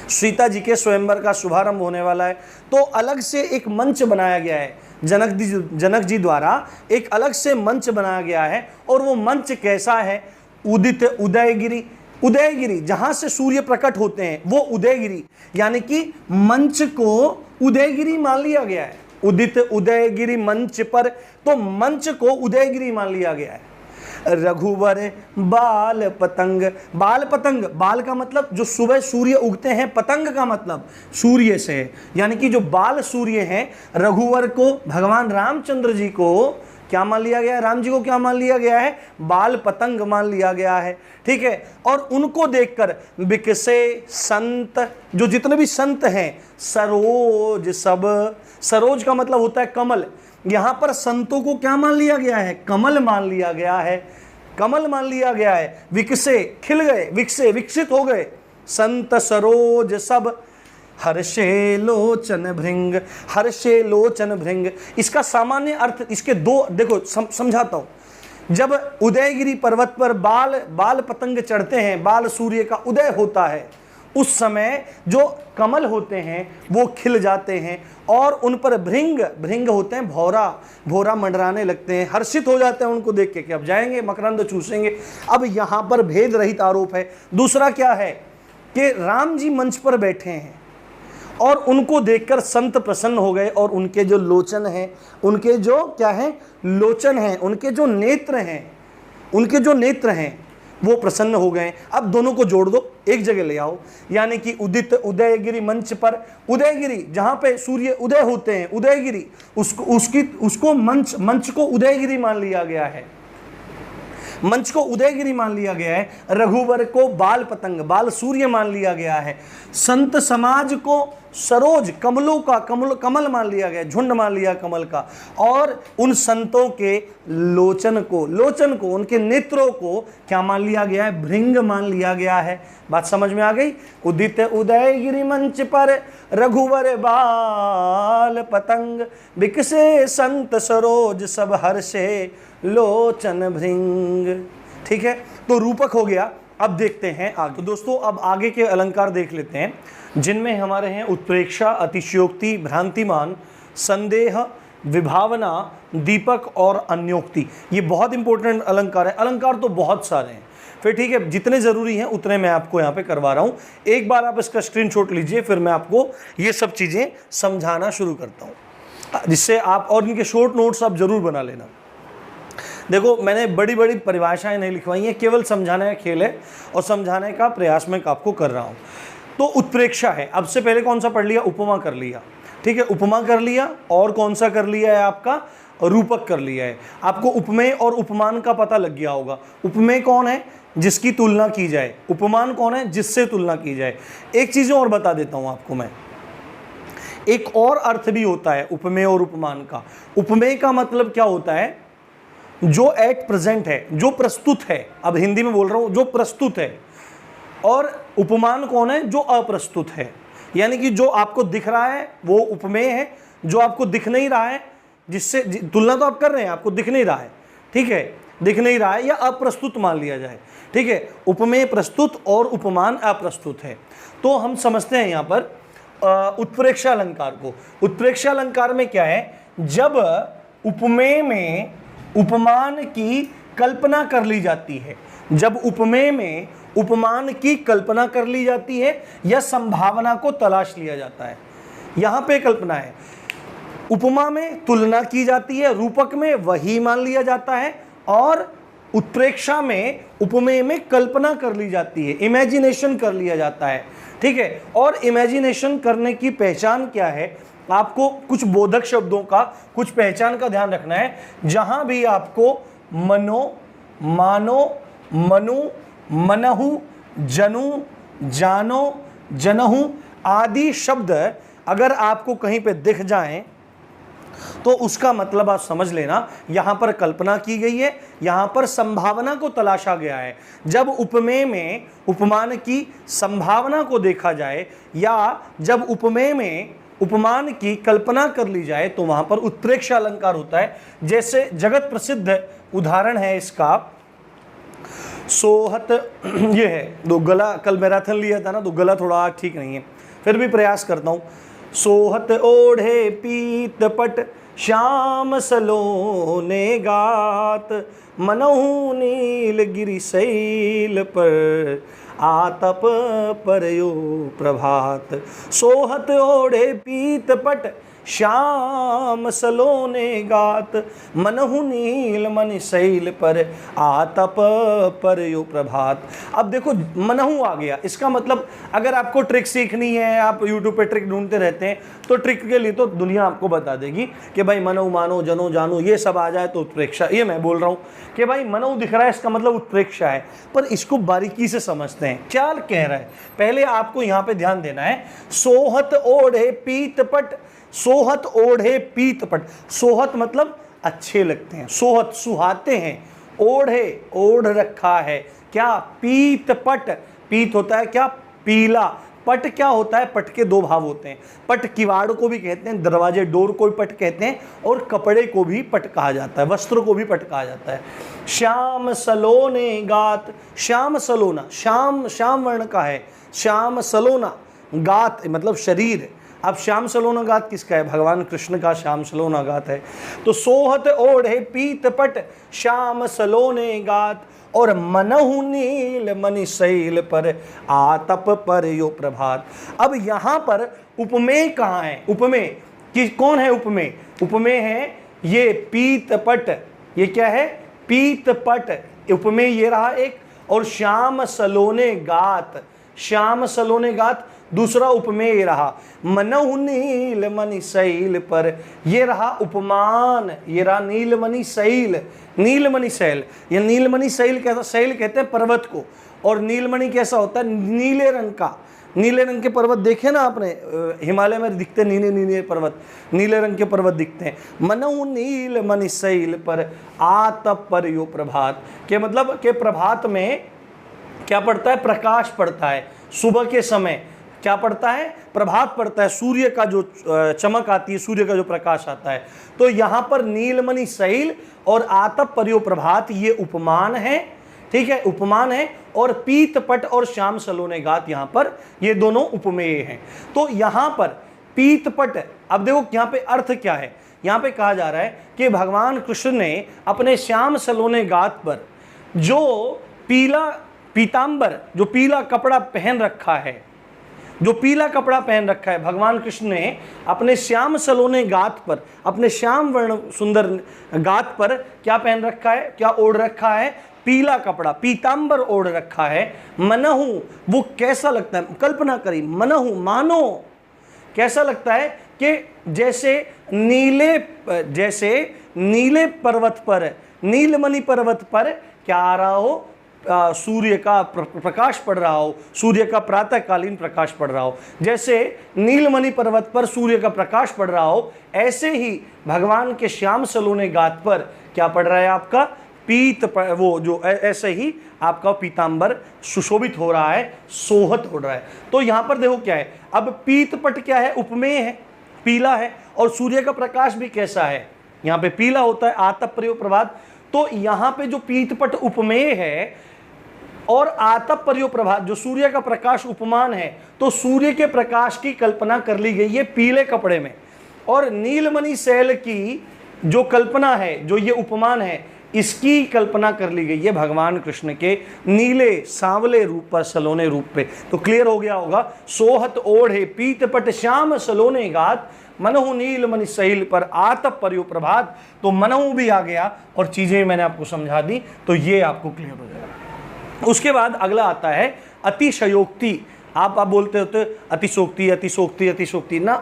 सीता जी के स्वयंवर का शुभारंभ होने वाला है। तो अलग से एक मंच बनाया गया है, जनक जी द्वारा एक अलग से मंच बनाया गया है। और वो मंच कैसा है? उदित उदयगिरि, उदयगिरी, जहां से सूर्य प्रकट होते हैं वो उदयगिरी, यानी कि मंच को उदयगिरी मान लिया गया है। उदित उदयगिरी मंच पर, तो मंच को उदयगिरी मान लिया गया है। रघुवर बाल पतंग, बाल पतंग, बाल का मतलब जो सुबह सूर्य उगते हैं, पतंग का मतलब सूर्य से है, यानी कि जो बाल सूर्य हैं, रघुवर को, भगवान रामचंद्र जी को क्या मान लिया गया है, राम जी को क्या मान लिया गया है, बाल पतंग मान लिया गया है। ठीक है, और उनको देखकर बिकसे संत, जो जितने भी संत हैं, सरोज सब, सरोज का मतलब होता है कमल, यहां पर संतों को क्या मान लिया गया है, कमल मान लिया गया है, कमल मान लिया गया है। विकसे खिल गए, विकसे विकसित हो गए, संत सरोज सब, हर्षे लोचन भृंग, हर्षे लोचन भृंग, इसका सामान्य अर्थ, इसके दो देखो समझाता हूं। जब उदयगिरी पर्वत पर बाल पतंग चढ़ते हैं, बाल सूर्य का उदय होता है, उस समय जो कमल होते हैं वो खिल जाते हैं और उन पर भृंग, भृंग होते हैं भौरा, भौरा मंडराने लगते हैं, हर्षित हो जाते हैं उनको देख के कि अब जाएंगे मकरंद चूसेंगे। अब यहां पर भेद रहित आरोप है। दूसरा क्या है कि राम जी मंच पर बैठे हैं और उनको देखकर संत प्रसन्न हो गए और उनके जो लोचन हैं, उनके जो क्या हैं, लोचन हैं, उनके जो नेत्र हैं, उनके जो नेत्र हैं वो प्रसन्न हो गए। अब दोनों को जोड़ दो, एक जगह ले आओ, यानी कि उदित उदयगिरी मंच पर, उदयगिरी जहां पे सूर्य उदय होते हैं, उदयगिरी, उसको मंच को उदयगिरी मान लिया गया है, मंच को उदयगिरी मान लिया गया है। रघुवर को बाल पतंग, बाल सूर्य मान लिया गया है। संत समाज को सरोज, कमलों का, कमल मान लिया गया, झुंड मान लिया कमल का। और उन संतों के लोचन को, उनके नेत्रों को क्या मान लिया गया है, भृंग मान लिया गया है। बात समझ में आ गई। उदित उदयगिरी मंच पर रघुवर बाल पतंग, बिकसे संत सरोज सब हर्षे लोचन भृंग। ठीक है, तो रूपक हो गया। अब देखते हैं आगे। तो दोस्तों अब आगे के अलंकार देख लेते हैं, जिनमें हमारे हैं उत्प्रेक्षा, अतिशयोक्ति, भ्रांतिमान, संदेह, विभावना, दीपक और अन्योक्ति। ये बहुत इंपॉर्टेंट अलंकार है। अलंकार तो बहुत सारे हैं, फिर ठीक है, जितने ज़रूरी हैं उतने मैं आपको यहाँ पे करवा रहा हूँ। एक बार आप इसका स्क्रीनशॉट लीजिए, फिर मैं आपको ये सब चीज़ें समझाना शुरू करता हूँ, जिससे आप, और इनके शॉर्ट नोट्स आप ज़रूर बना लेना। देखो मैंने बड़ी बड़ी परिभाषाएं नहीं लिखवाई हैं, केवल समझाने का खेल है और समझाने का प्रयास मैं आपको कर रहा हूँ। तो उत्प्रेक्षा है, अब से पहले कौन सा पढ़ लिया, उपमा कर लिया। ठीक है, उपमा कर लिया, और कौन सा कर लिया है आपका, रूपक कर लिया है। आपको उपमेय और उपमान का पता लग गया होगा। उपमेय कौन है, जिसकी तुलना की जाए, उपमान कौन है, जिससे तुलना की जाए। एक चीज़ और बता देता हूँ आपको मैं, एक और अर्थ भी होता है उपमेय और उपमान का। उपमेय का मतलब क्या होता है, जो एट प्रेजेंट है, जो प्रस्तुत है, अब हिंदी में बोल रहा हूं, जो प्रस्तुत है। और उपमान कौन है, जो अप्रस्तुत है, यानी कि जो आपको दिख रहा है वो उपमेय है, जो आपको दिख नहीं रहा है, जिससे तुलना तो आप कर रहे हैं, आपको दिख नहीं रहा है, ठीक है, दिख नहीं रहा है, या अप्रस्तुत मान लिया जाए। ठीक है, उपमेय प्रस्तुत और उपमान अप्रस्तुत है। तो हम समझते हैं यहाँ पर उत्प्रेक्षा अलंकार को। उत्प्रेक्षा अलंकार में क्या है, जब उपमेय में उपमान की कल्पना कर ली जाती है, जब उपमेय में उपमान की कल्पना कर ली जाती है या संभावना को तलाश लिया जाता है। यहां पे कल्पना है, उपमा में तुलना की जाती है, रूपक में वही मान लिया जाता है, और उत्प्रेक्षा में उपमेय में कल्पना कर ली जाती है, इमेजिनेशन कर लिया जाता है। ठीक है, और इमेजिनेशन करने की पहचान क्या है, आपको कुछ बोधक शब्दों का, कुछ पहचान का ध्यान रखना है। जहां भी आपको मनो, मानो, मनु, मनहु, जनु, जानो, जनहु आदि शब्द अगर आपको कहीं पे दिख जाएं तो उसका मतलब आप समझ लेना, यहां पर कल्पना की गई है, यहां पर संभावना को तलाशा गया है। जब उपमेय में उपमान की संभावना को देखा जाए या जब उपमेय में उपमान की कल्पना कर ली जाए तो वहां पर उत्प्रेक्षा अलंकार होता है। जैसे जगत प्रसिद्ध उदाहरण है इसका, सोहत, ये है, दो गला, कल मैराथन लिया था ना तो गला थोड़ा ठीक नहीं है, फिर भी प्रयास करता हूं। सोहत ओढ़े पीत पट श्याम सलोने गात, मनहु नीलगिरि शैल पर, आतप परयो प्रभात। सोहत ओढ़े पीत पट, श्याम सलोने गात, मनहु नील मणि शैल पर, आतप परयो प्रभात। अब देखो मनहु आ गया, इसका मतलब अगर आपको ट्रिक सीखनी है, आप यूट्यूब पे ट्रिक ढूंढते रहते हैं, तो ट्रिक के लिए तो दुनिया आपको बता देगी कि भाई मनहु मानो जनो जानो ये सब आ जाए तो उत्प्रेक्षा। ये मैं बोल रहा हूँ कि भाई मनहु दिख रहा है, इसका मतलब उत्प्रेक्षा है, पर इसको बारीकी से समझते हैं क्या कह रहा है। पहले आपको यहाँ पे ध्यान देना है, सोहत ओढ़े पीत पट, सोहत ओढ़े पीत पट, सोहत मतलब अच्छे लगते हैं, सोहत सुहाते हैं, ओढ़े ओढ़ रखा है क्या, पीत पट, पीत होता है क्या पीला, पट क्या होता है, पट के दो भाव होते हैं, पट किवाड़ को भी कहते हैं, दरवाजे डोर को भी पट कहते हैं, और कपड़े को भी पट कहा जाता है, वस्त्र को भी पट कहा जाता है। श्याम सलोने गात, श्याम सलोना, श्याम श्याम वर्ण का है, श्याम सलोना, गात मतलब शरीर। अब श्याम सलोना गात किसका है, भगवान कृष्ण का श्याम सलोना गात है। तो सोहत ओढ़े पीत पट, श्याम सलोने गात, और मनहु नील मणि शैल पर, आतप परयो प्रभात। अब यहाँ पर उपमेय कहाँ है, उपमेय कि कौन है, उपमेय, उपमेय है ये पीत पट, ये क्या है पीत पट, उपमेय ये रहा एक, और श्याम सलोने गात, श्याम सलोने गात दूसरा उपमेय रहा, मनहु नील मणि शैल पर, ये रहा उपमान, ये रहा नीलमणि शैल, नीलमणि शैल, ये नीलमणि शैल कैसा, शैल कहते हैं पर्वत को, और नीलमणि कैसा होता है नीले रंग का, नीले रंग के पर्वत देखे ना आपने, हिमालय में दिखते नीले नीले पर्वत, नीले रंग के पर्वत दिखते हैं। मनहु नील मणि शैल पर, आतप परयो प्रभात, के मतलब के प्रभात में क्या पड़ता है, प्रकाश पड़ता है, सुबह के समय क्या पड़ता है, प्रभात पड़ता है, सूर्य का जो चमक आती है, सूर्य का जो प्रकाश आता है। तो यहाँ पर नीलमणि शैल और आतप परयो प्रभात ये उपमान है, ठीक है, उपमान है, और पीत पट और श्याम सलोने गात यहाँ पर ये दोनों उपमेय हैं। तो यहाँ पर पीत पट, अब देखो यहाँ पे अर्थ क्या है, यहाँ पे कहा जा रहा है कि भगवान कृष्ण ने अपने श्याम सलोने गात पर जो पीला पीतांबर, जो पीला कपड़ा पहन रखा है, जो पीला कपड़ा पहन रखा है, भगवान कृष्ण ने अपने श्याम सलोने गात पर, अपने श्याम वर्ण सुंदर गात पर क्या पहन रखा है, क्या ओढ़ रखा है, पीला कपड़ा, पीतांबर ओढ़ रखा है। मनहु वो कैसा लगता है, कल्पना करी, मनहु मानो कैसा लगता है कि जैसे नीले पर्वत पर, नीलमणि पर्वत पर क्या आ रहा हो, सूर्य का प्रकाश पड़ रहा हो, सूर्य का प्रातःकालीन प्रकाश पड़ रहा हो, जैसे नीलमणि पर्वत पर सूर्य का प्रकाश पड़ रहा हो, ऐसे ही भगवान के श्याम सलोने गात पर क्या पड़ रहा है आपका पीत, वो जो ऐसे ही आपका पीतांबर सुशोभित हो रहा है, सोहत हो रहा है। तो यहाँ पर देखो क्या है, अब पीत पट क्या है, उपमेय है, पीला है, और सूर्य का प्रकाश भी कैसा है, यहाँ पे पीला होता है, आतप परयो प्रभात। तो यहाँ पे जो पीतपट उपमेय है और आतप परयो प्रभात जो सूर्य का प्रकाश उपमान है, तो सूर्य के प्रकाश की कल्पना कर ली गई है पीले कपड़े में, और नीलमणि शैल की जो कल्पना है, जो ये उपमान है, इसकी कल्पना कर ली गई है भगवान कृष्ण के नीले सांवले रूप पर, सलोने रूप पे। तो क्लियर हो गया होगा, सोहत ओढ़े पीतपट श्याम सलोने गात, मनहु नीलमणि शैल पर आतप परयो प्रभात। तो मनहु भी आ गया और चीजें मैंने आपको समझा दी, तो ये आपको क्लियर हो जाएगा। उसके बाद अगला आता है अतिशयोक्ति। आप बोलते होते अतिशोक्ति अतिशोक्ति अतिशोक्ति ना,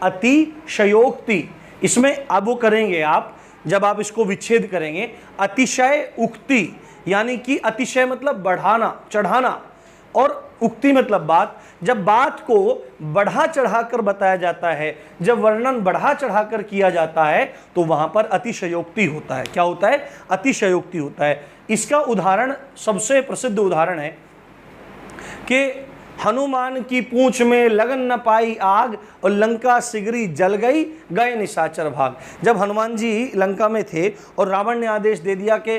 अतिशयोक्ति इसमें अब वो करेंगे आप जब आप इसको विच्छेद करेंगे। अतिशय उक्ति यानी कि अतिशय मतलब बढ़ाना चढ़ाना, और उक्ति मतलब बात। जब बात को बढ़ा चढ़ाकर बताया जाता है, जब वर्णन बढ़ा चढ़ाकर किया जाता है, तो वहां पर अतिशयोक्ति होता है। क्या होता है? अतिशयोक्ति होता है। इसका उदाहरण, सबसे प्रसिद्ध उदाहरण है कि हनुमान की पूंछ में लगन न पाई आग और लंका सिगरी जल गई, गए निशाचर भाग। जब हनुमान जी लंका में थे और रावण ने आदेश दे दिया कि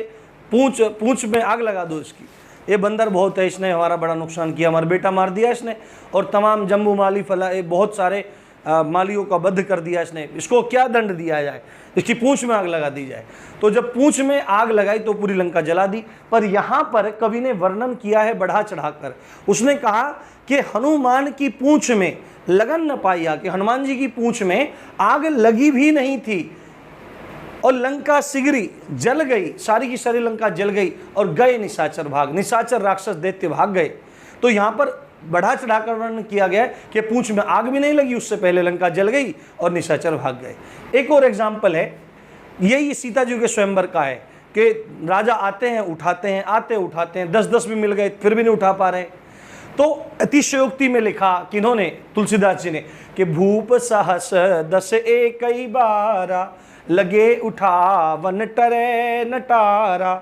पूंछ में आग लगा दो इसकी, ये बंदर बहुत है, इसने हमारा बड़ा नुकसान किया, हमारा बेटा मार दिया इसने, और तमाम जम्बू माली फला बहुत सारे मालियों का वध कर दिया इसने, इसको क्या दंड दिया जाए, इसकी पूंछ में आग लगा दी जाए। तो जब पूंछ में आग लगाई तो पूरी लंका जला दी। पर यहाँ पर कवि ने वर्णन किया है बढ़ा चढ़ाकर। उसने कहा कि हनुमान की पूंछ में लगन न पाया, कि हनुमान जी की पूंछ में आग लगी भी नहीं थी और लंका सिगरी जल गई, सारी की सारी लंका जल गई और गए निशाचर भाग, निशाचर राक्षस दैत्य भाग गए। तो यहाँ पर बढ़ा चढ़ाकर वर्णन किया गया है कि पूंछ में आग भी नहीं लगी, उससे पहले लंका जल गई और निशाचर भाग गए। एक और एग्जाम्पल है, यही सीता जी के स्वयंवर का है कि राजा आते हैं उठाते हैं, आते उठाते हैं, 10-10 भी मिल गए फिर भी नहीं उठा पा रहे। तो अतिशयोक्ति में लिखा किन्होंने, तुलसीदास जी ने, कि भूप सहस 10 एकई बारा, लगे उठावन टरे नटारा।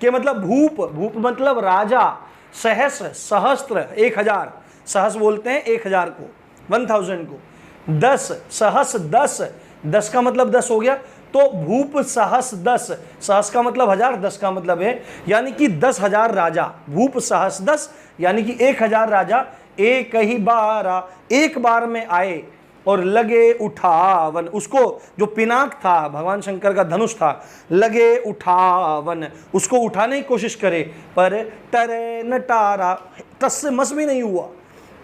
के मतलब भूप मतलब राजा, सहस सहस्त्र 1000, सहस बोलते हैं 1000 को, 1000 को, 10 सहस 10 का मतलब 10 हो गया। तो भूप सहस 10, सहस का मतलब 1000, 10 का मतलब है यानी कि 10,000 राजा। भूप सहस 10 यानी कि 1000 राजा एक ही बारा, एक बार में आए और लगे उठावन। उसको जो पिनाक था, भगवान शंकर का धनुष था, लगे उठावन, उसको उठाने की कोशिश करे पर टरे नटारा, टस से मस भी नहीं हुआ।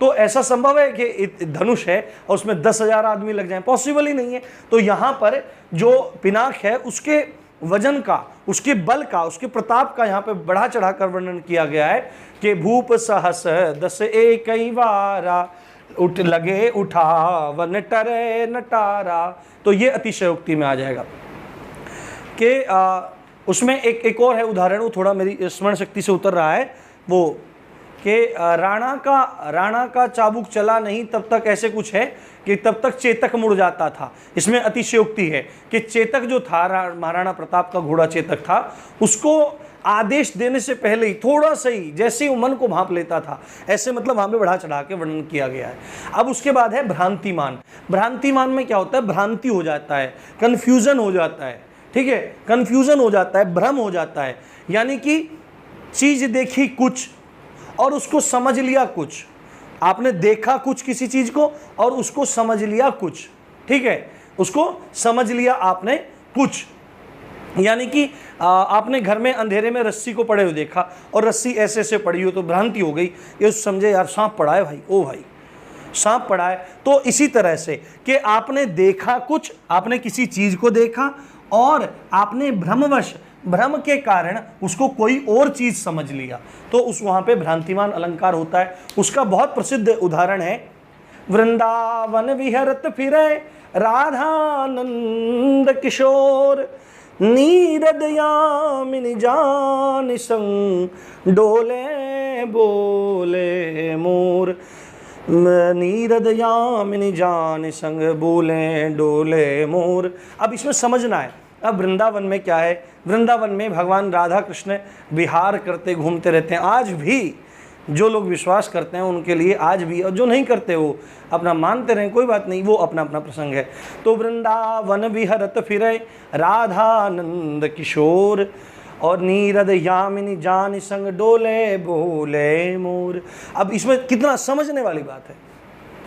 तो ऐसा संभव है कि धनुष है और उसमें 10,000 आदमी लग जाएं? पॉसिबल ही नहीं है। तो यहाँ पर जो पिनाक है उसके वजन का, उसके बल का, उसके प्रताप का यहाँ पे बढ़ा चढ़ा कर वर्णन किया गया है कि भूप सहस 10 एकई बारा, उठ लगे उठावन टरे नटारा। तो ये अतिशयोक्ति में आ जाएगा। कि उसमें एक और है उदाहरण, वो थोड़ा मेरी स्मरण शक्ति से उतर रहा है, वो कि राणा का चाबुक चला नहीं तब तक, ऐसे कुछ है कि तब तक चेतक मुड़ जाता था। इसमें अतिशयोक्ति है कि चेतक जो था, महाराणा प्रताप का घोड़ा चेतक था, उसको आदेश देने से पहले ही थोड़ा सा ही जैसे ही मन को भांप लेता था, ऐसे मतलब वहां पे बढ़ा चढ़ा के वर्णन किया गया है। अब उसके बाद है भ्रांतिमान। भ्रांतिमान में क्या होता है? भ्रांति हो जाता है, कंफ्यूजन हो जाता है, ठीक है, कंफ्यूजन हो जाता है, भ्रम हो जाता है। यानी कि चीज देखी कुछ और उसको समझ लिया कुछ। आपने देखा कुछ किसी चीज को और उसको समझ लिया कुछ, ठीक है, उसको समझ लिया आपने कुछ। यानी कि आपने घर में अंधेरे में रस्सी को पड़े हुए देखा और रस्सी ऐसे ऐसे पड़ी हो तो भ्रांति हो गई, ये समझे यार सांप पड़ा है भाई, ओ भाई सांप पड़ा है। तो इसी तरह से कि आपने देखा कुछ, आपने किसी चीज को देखा और आपने भ्रमवश, भ्रम के कारण उसको कोई और चीज समझ लिया, तो उस वहां पे भ्रांतिमान अलंकार होता है। उसका बहुत प्रसिद्ध उदाहरण है, वृंदावन विहरत फिरे राधानंद किशोर, नीरद यामिनी जान संग डोले बोले मोर, नीरद यामिनी जान संग बोले डोले मोर। अब इसमें समझना है, अब वृंदावन में क्या है? वृंदावन में भगवान राधा कृष्ण विहार करते घूमते रहते हैं। आज भी जो लोग विश्वास करते हैं उनके लिए आज भी, और जो नहीं करते वो अपना मानते रहें, कोई बात नहीं, वो अपना अपना प्रसंग है। तो वृंदावन विहरत फिरे राधानंद किशोर, और नीरद यामिनी जान संग डोले बोले मोर। अब इसमें कितना समझने वाली बात है।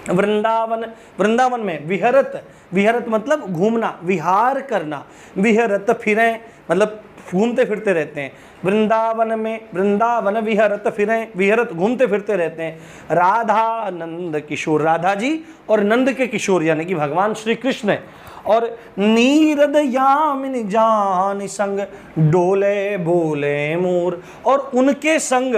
वृंदावन में विहरत, विहरत मतलब घूमना, विहार करना, विहरत फिरे मतलब घूमते फिरते रहते हैं। वृंदावन में, वृंदावन विहरत फिरे, विहरत घूमते फिरते रहते हैं। राधा नंद किशोर, राधा जी और नंद के किशोर यानी कि भगवान श्री कृष्ण, और नीरद यामिनी जान संग डोले बोले मोर, और उनके संग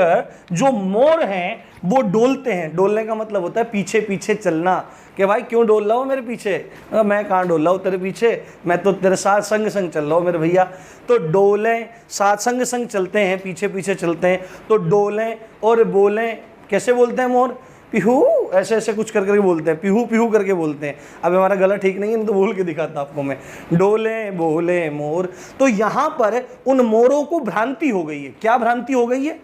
जो मोर हैं वो डोलते हैं। डोलने का मतलब होता है पीछे पीछे चलना, कि भाई क्यों डोल रहा हो मेरे पीछे? मैं कहाँ डोल रहा हूँ तेरे पीछे, मैं तो तेरे साथ संग संग चल रहा हूँ मेरे भैया। तो डोलें, साथ संग संग चलते हैं, पीछे पीछे चलते हैं। तो डोलें और बोलें, कैसे बोलते हैं मोर? पिहू, ऐसे ऐसे कुछ करके बोलते हैं, पिहू पिहू करके बोलते हैं। अब हमारा गला ठीक नहीं है, नहीं तो बोल के दिखाता आपको मैं। डोले बोले मोर। तो यहाँ पर उन मोरों को भ्रांति हो गई है। क्या भ्रांति हो गई है?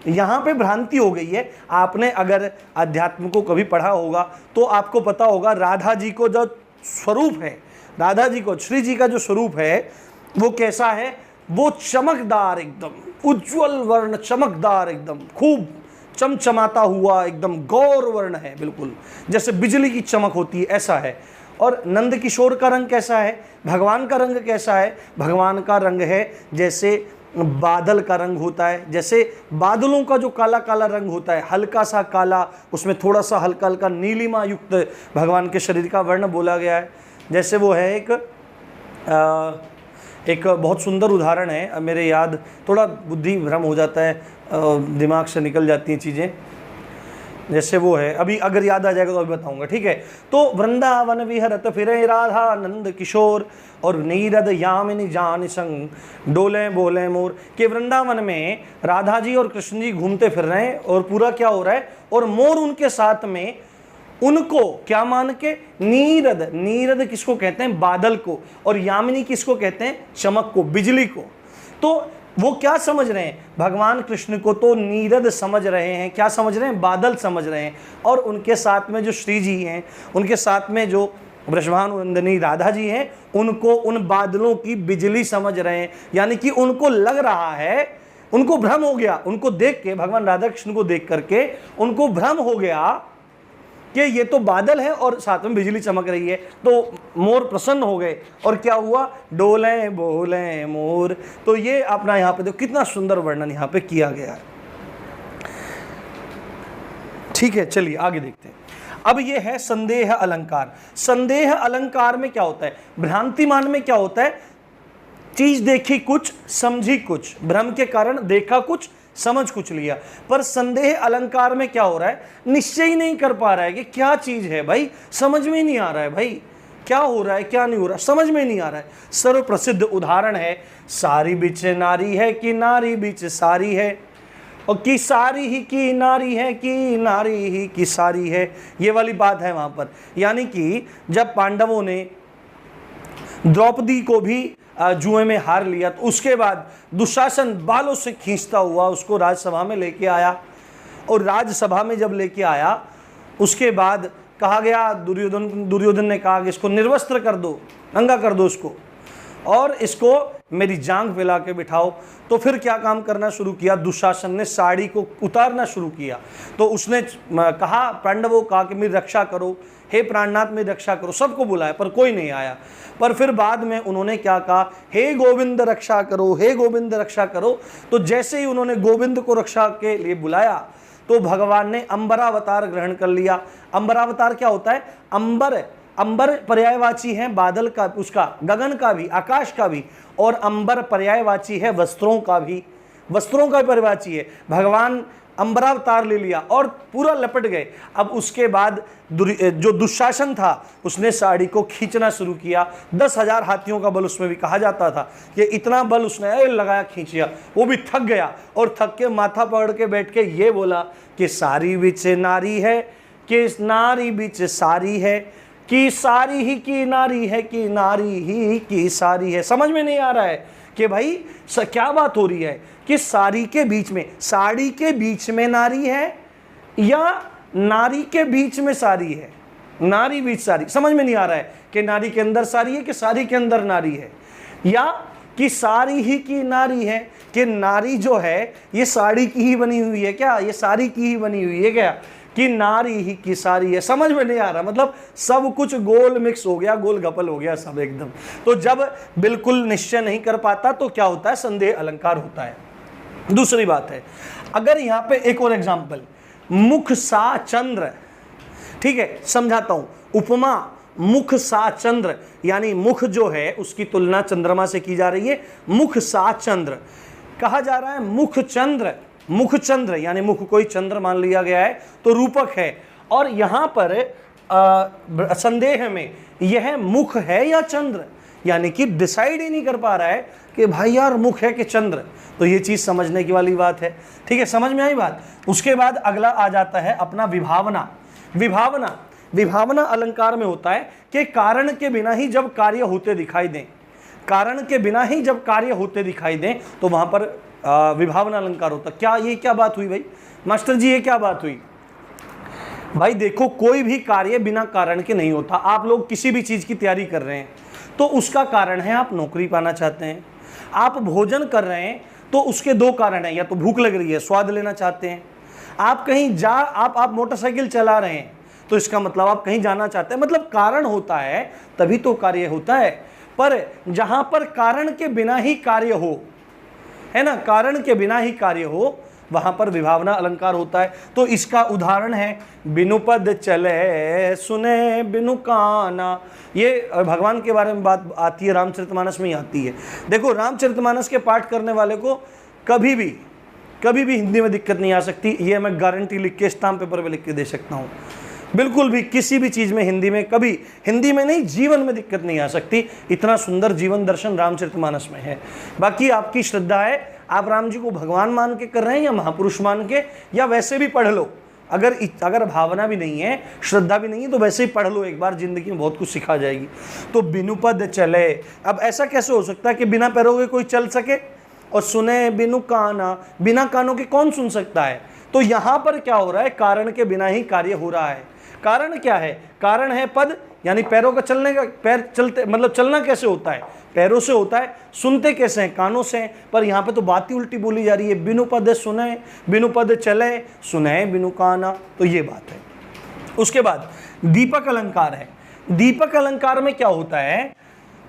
यहाँ पे भ्रांति हो गई है। आपने अगर अध्यात्म को कभी पढ़ा होगा तो आपको पता होगा राधा जी को जो स्वरूप है, राधा जी को, श्री जी का जो स्वरूप है वो कैसा है? वो चमकदार, एकदम उज्जवल वर्ण, चमकदार, एकदम खूब चमचमाता हुआ एकदम गौर वर्ण है, बिल्कुल जैसे बिजली की चमक होती है ऐसा है। और नंद किशोर का रंग कैसा है, भगवान का रंग कैसा है, भगवान का रंग है जैसे बादल का रंग होता है, जैसे बादलों का जो काला काला रंग होता है, हल्का सा काला, उसमें थोड़ा सा हल्का हल्का नीलिमा युक्त भगवान के शरीर का वर्ण बोला गया है। जैसे वो है एक बहुत सुंदर उदाहरण है, अब मेरे याद, थोड़ा बुद्धि भ्रम हो जाता है, दिमाग से निकल जाती हैं चीज़ें। जैसे वो है, अभी अगर याद आ जाएगा तो अभी बताऊंगा, ठीक है। तो वृंदावन विहरत फिरे राधा नंद किशोर और नीरद यामिनी जान संग डोले बोले मोर, के वृंदावन में राधा जी और कृष्ण जी घूमते फिर रहे हैं और पूरा क्या हो रहा है, और मोर उनके साथ में, उनको क्या मान के, नीरद, नीरद किसको कहते हैं, बादल को, और यामिनी किसको कहते हैं, चमक को, बिजली को। तो वो क्या समझ रहे हैं, भगवान कृष्ण को तो नीरद समझ रहे हैं, क्या समझ रहे हैं, बादल समझ रहे हैं। और उनके साथ में जो श्री जी हैं, उनके साथ में जो वृषभानुनंदिनी राधा जी हैं, उनको उन बादलों की बिजली समझ रहे हैं। यानी कि उनको लग रहा है, उनको भ्रम हो गया, उनको देख के, भगवान राधा कृष्ण को देख करके उनको भ्रम हो गया कि ये तो बादल है और साथ में बिजली चमक रही है। तो मोर प्रसन्न हो गए और क्या हुआ, डोले बोले मोर। तो ये अपना यहाँ पे देखो कितना सुंदर वर्णन यहाँ पे किया गया है। ठीक है, चलिए आगे देखते हैं। अब ये है संदेह अलंकार। संदेह अलंकार में क्या होता है, भ्रांतिमान में क्या होता है, चीज देखी कुछ, समझी कुछ, भ्रम के कारण देखा कुछ, समझ कुछ लिया। पर संदेह अलंकार में क्या हो रहा है, निश्चय ही नहीं कर पा रहा है कि क्या चीज है भाई, समझ में नहीं आ रहा है भाई, क्या हो रहा है क्या नहीं हो रहा, समझ में नहीं आ रहा है। सर्व प्रसिद्ध उदाहरण है, सारी बीच नारी है कि नारी बीच सारी है, और कि सारी ही की नारी है कि नारी ही की सारी है, ये वाली बात है वहां पर। यानी कि जब पांडवों ने द्रौपदी को भी जुए में हार लिया, तो उसके बाद दुशासन बालों से खींचता हुआ उसको राजसभा में लेके आया, और राजसभा में जब लेके आया उसके बाद कहा गया, दुर्योधन ने कहा कि इसको निर्वस्त्र कर दो, नंगा कर दो इसको, और इसको मेरी जांघ पे ला के बिठाओ। तो फिर क्या काम करना शुरू किया, दुशासन ने साड़ी को उतारना शुरू किया। तो उसने कहा, पांडवों कहा कि मेरी रक्षा करो, हे प्राणनाथ मेरी रक्षा करो, सबको बुलाया पर कोई नहीं आया। पर फिर बाद में उन्होंने क्या कहा, हे गोविंद रक्षा करो, हे गोविंद रक्षा करो। तो जैसे ही उन्होंने गोविंद को रक्षा के लिए बुलाया तो भगवान ने अंबरावतार ग्रहण कर लिया। अंबरावतार क्या होता है, अंबर, अंबर पर्यायवाची है बादल का, उसका गगन का भी, आकाश का भी, और अंबर पर्यायवाची है वस्त्रों का भी, वस्त्रों का पर्यायवाची है। भगवान अंबरावतार ले लिया और पूरा लपट गए। अब उसके बाद जो दुशासन था उसने साड़ी को खींचना शुरू किया। 10,000 हाथियों का बल उसमें भी कहा जाता था कि इतना बल उसने लगाया, खींचिया, वो भी थक गया और थक के माथा पकड़ के बैठ के ये बोला कि सारी बीच नारी है कि नारी बीच सारी है, कि सारी ही की नारी है कि नारी ही की सारी है। समझ में नहीं आ रहा है कि भाई क्या बात हो रही है, कि साड़ी के बीच में, साड़ी के बीच में नारी है या नारी के बीच में साड़ी है, नारी बीच साड़ी। समझ में नहीं आ रहा है कि नारी के अंदर साड़ी है कि साड़ी के अंदर नारी है, या कि साड़ी ही की नारी है कि नारी जो है ये साड़ी की ही बनी हुई है क्या, ये साड़ी की ही बनी हुई है क्या, कि नारी ही की सारी है। समझ में नहीं आ रहा, मतलब सब कुछ गोल मिक्स हो गया, गोल गपल हो गया सब एकदम। तो जब बिल्कुल निश्चय नहीं कर पाता तो क्या होता है, संदेह अलंकार होता है। दूसरी बात है, अगर यहां पे एक और एग्जांपल, मुख सा चंद्र, ठीक है समझाता हूं, उपमा मुख सा चंद्र, यानी मुख जो है उसकी तुलना चंद्रमा से की जा रही है। मुख सा चंद्र कहा जा रहा है, मुख चंद्र, मुख चंद्र यानी मुख कोई चंद्र मान लिया गया है तो रूपक है। और यहां पर संदेह में यह मुख है या चंद्र, यानी कि डिसाइड ही नहीं कर पा रहा है कि भाई यार मुख है कि चंद्र। तो ये चीज समझने की वाली बात है, ठीक है, समझ में आई बात। उसके बाद अगला आ जाता है अपना विभावना। विभावना, विभावना अलंकार में होता है कि कारण के बिना ही जब कार्य होते दिखाई दें, कारण के बिना ही जब कार्य होते दिखाई दें तो वहां पर विभावना अलंकार होता। क्या ये क्या बात हुई भाई, मास्टर जी ये क्या बात हुई? भाई देखो, कोई भी कार्य बिना कारण के नहीं होता। आप लोग किसी भी चीज की तैयारी कर रहे हैं तो उसका कारण है आप नौकरी पाना चाहते हैं। आप भोजन कर रहे हैं तो उसके दो कारण हैं, या तो भूख लग रही है, स्वाद लेना चाहते हैं। आप कहीं जा आप मोटरसाइकिल चला रहे हैं तो इसका मतलब आप कहीं जाना चाहते हैं, मतलब कारण होता है तभी तो कार्य होता है। पर जहां पर कारण के बिना ही कार्य हो, है ना, कारण के बिना ही कार्य हो, वहां पर विभावना अलंकार होता है। तो इसका उदाहरण है बिनु पद चले सुने बिनु काना। ये भगवान के बारे में बात आती है, रामचरितमानस में ही आती है। देखो रामचरितमानस के पाठ करने वाले को कभी भी हिंदी में दिक्कत नहीं आ सकती, ये मैं गारंटी लिख के स्टाम्प पेपर पे लिख के दे सकता हूँ। बिल्कुल भी किसी भी चीज़ में हिंदी में कभी, हिंदी में नहीं जीवन में दिक्कत नहीं आ सकती। इतना सुंदर जीवन दर्शन रामचरितमानस में है। बाकी आपकी श्रद्धा है, आप राम जी को भगवान मान के कर रहे हैं या महापुरुष मान के, या वैसे भी पढ़ लो। अगर भावना भी नहीं है, श्रद्धा भी नहीं है, तो वैसे ही पढ़ लो एक बार, जिंदगी में बहुत कुछ सिखा जाएगी। तो बिनु पद चले, अब ऐसा कैसे हो सकता है कि बिना पैरों के कोई चल सके? और सुने बिनु काना, बिना कानों के कौन सुन सकता है? तो यहां पर क्या हो रहा है, कारण के बिना ही कार्य हो रहा है। कारण क्या है? कारण है पद, यानी पैरों का चलने का, पैर चलते मतलब चलना कैसे होता है? पैरों से होता है। सुनते कैसे हैं? कानों से। पर यहाँ पे तो बात ही उल्टी बोली जा रही है, बिनु पद सुने बिनु पद चले सुने बिनु काना, तो ये बात है। उसके बाद दीपक अलंकार है। दीपक अलंकार में क्या होता है,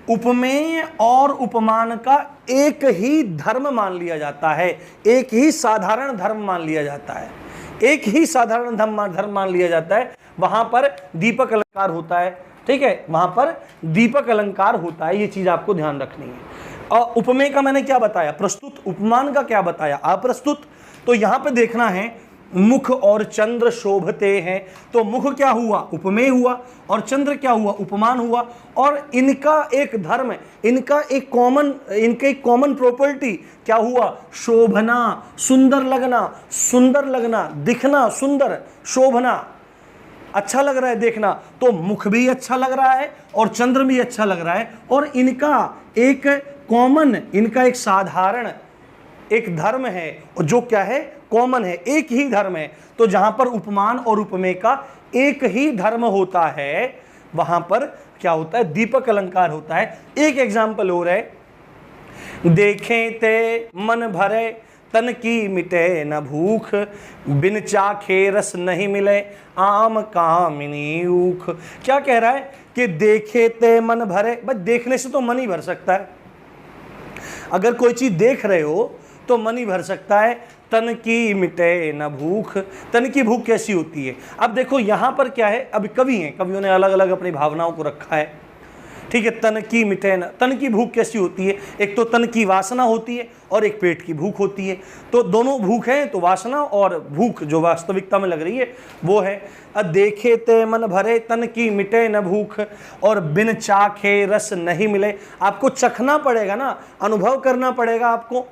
उपमेय और उपमान का एक ही धर्म मान लिया जाता है, एक ही साधारण धर्म मान लिया जाता है, एक ही साधारण धर्म मान लिया जाता है। वहां पर दीपक अलंकार होता है, ठीक है, वहां पर दीपक अलंकार होता है। ये चीज आपको ध्यान रखनी है। और उपमेय का मैंने क्या बताया, प्रस्तुत। उपमान का क्या बताया, अप्रस्तुत। तो यहां पे देखना है, मुख और चंद्र शोभते हैं। तो मुख क्या हुआ, उपमेय हुआ, और चंद्र क्या हुआ, उपमान हुआ। और इनका एक धर्म, इनका एक कॉमन प्रॉपर्टी क्या हुआ, शोभना, सुंदर लगना, दिखना सुंदर, शोभना, अच्छा लग रहा है देखना। तो मुख भी अच्छा लग रहा है और चंद्र भी अच्छा लग रहा है, और इनका एक कॉमन, इनका एक साधारण एक धर्म है, जो क्या है, कॉमन है, एक ही धर्म है। तो जहां पर उपमान और उपमेय का एक ही धर्म होता है, वहां पर क्या होता है, दीपक अलंकार होता है। एक एग्जाम्पल हो रहा है, देखें ते मन भरे तन की मिटे न भूख, बिन चाखे रस नहीं मिले आम कामिनी ऊख। क्या कह रहा है कि देखे ते मन भरे, बस देखने से तो मन ही भर सकता है। अगर कोई चीज देख रहे हो तो मन ही भर सकता है। तन की मिटे न भूख, तन की भूख कैसी होती है? अब देखो यहां पर क्या है, अब कवि हैं, कवियों ने अलग अलग अपनी भावनाओं को रखा है, ठीक है। तन की मिटे न, तन की भूख कैसी होती है? एक तो तन की वासना होती है और एक पेट की भूख होती है। तो दोनों भूख है, तो वासना और भूख जो वास्तविकता में लग रही है वो है। देखे ते मन भरे तन की मिटे न भूख, और बिन चाखे रस नहीं मिले। आपको चखना पड़ेगा ना, अनुभव करना पड़ेगा आपको।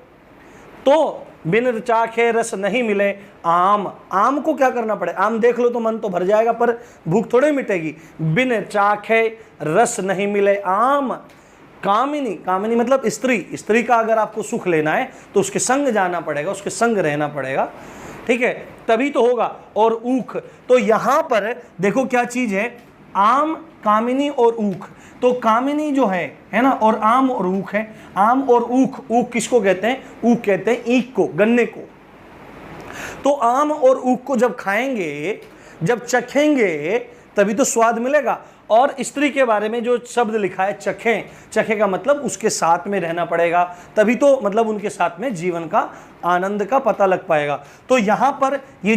तो बिन चाखे रस नहीं मिले आम, आम को क्या करना पड़े, आम देख लो तो मन तो भर जाएगा पर भूख थोड़े मिटेगी। बिन चाखे रस नहीं मिले आम कामिनी, कामिनी मतलब स्त्री, स्त्री का अगर आपको सुख लेना है तो उसके संग जाना पड़ेगा, उसके संग रहना पड़ेगा, ठीक है, तभी तो होगा। और ऊख, तो यहां पर देखो क्या चीज है, आम, कामिनी और ऊख। तो कामिनी जो है ना, और आम और ऊख है। आम और ऊख, ऊख किसको कहते हैं, ऊख कहते हैं ईख को, गन्ने को। तो आम और ऊख को जब खाएंगे, जब चखेंगे, तभी तो स्वाद मिलेगा। और स्त्री के बारे में जो शब्द लिखा है चखें, चखे का मतलब उसके साथ में रहना पड़ेगा, तभी तो मतलब उनके साथ में जीवन का आनंद का पता लग पाएगा। तो यहाँ पर ये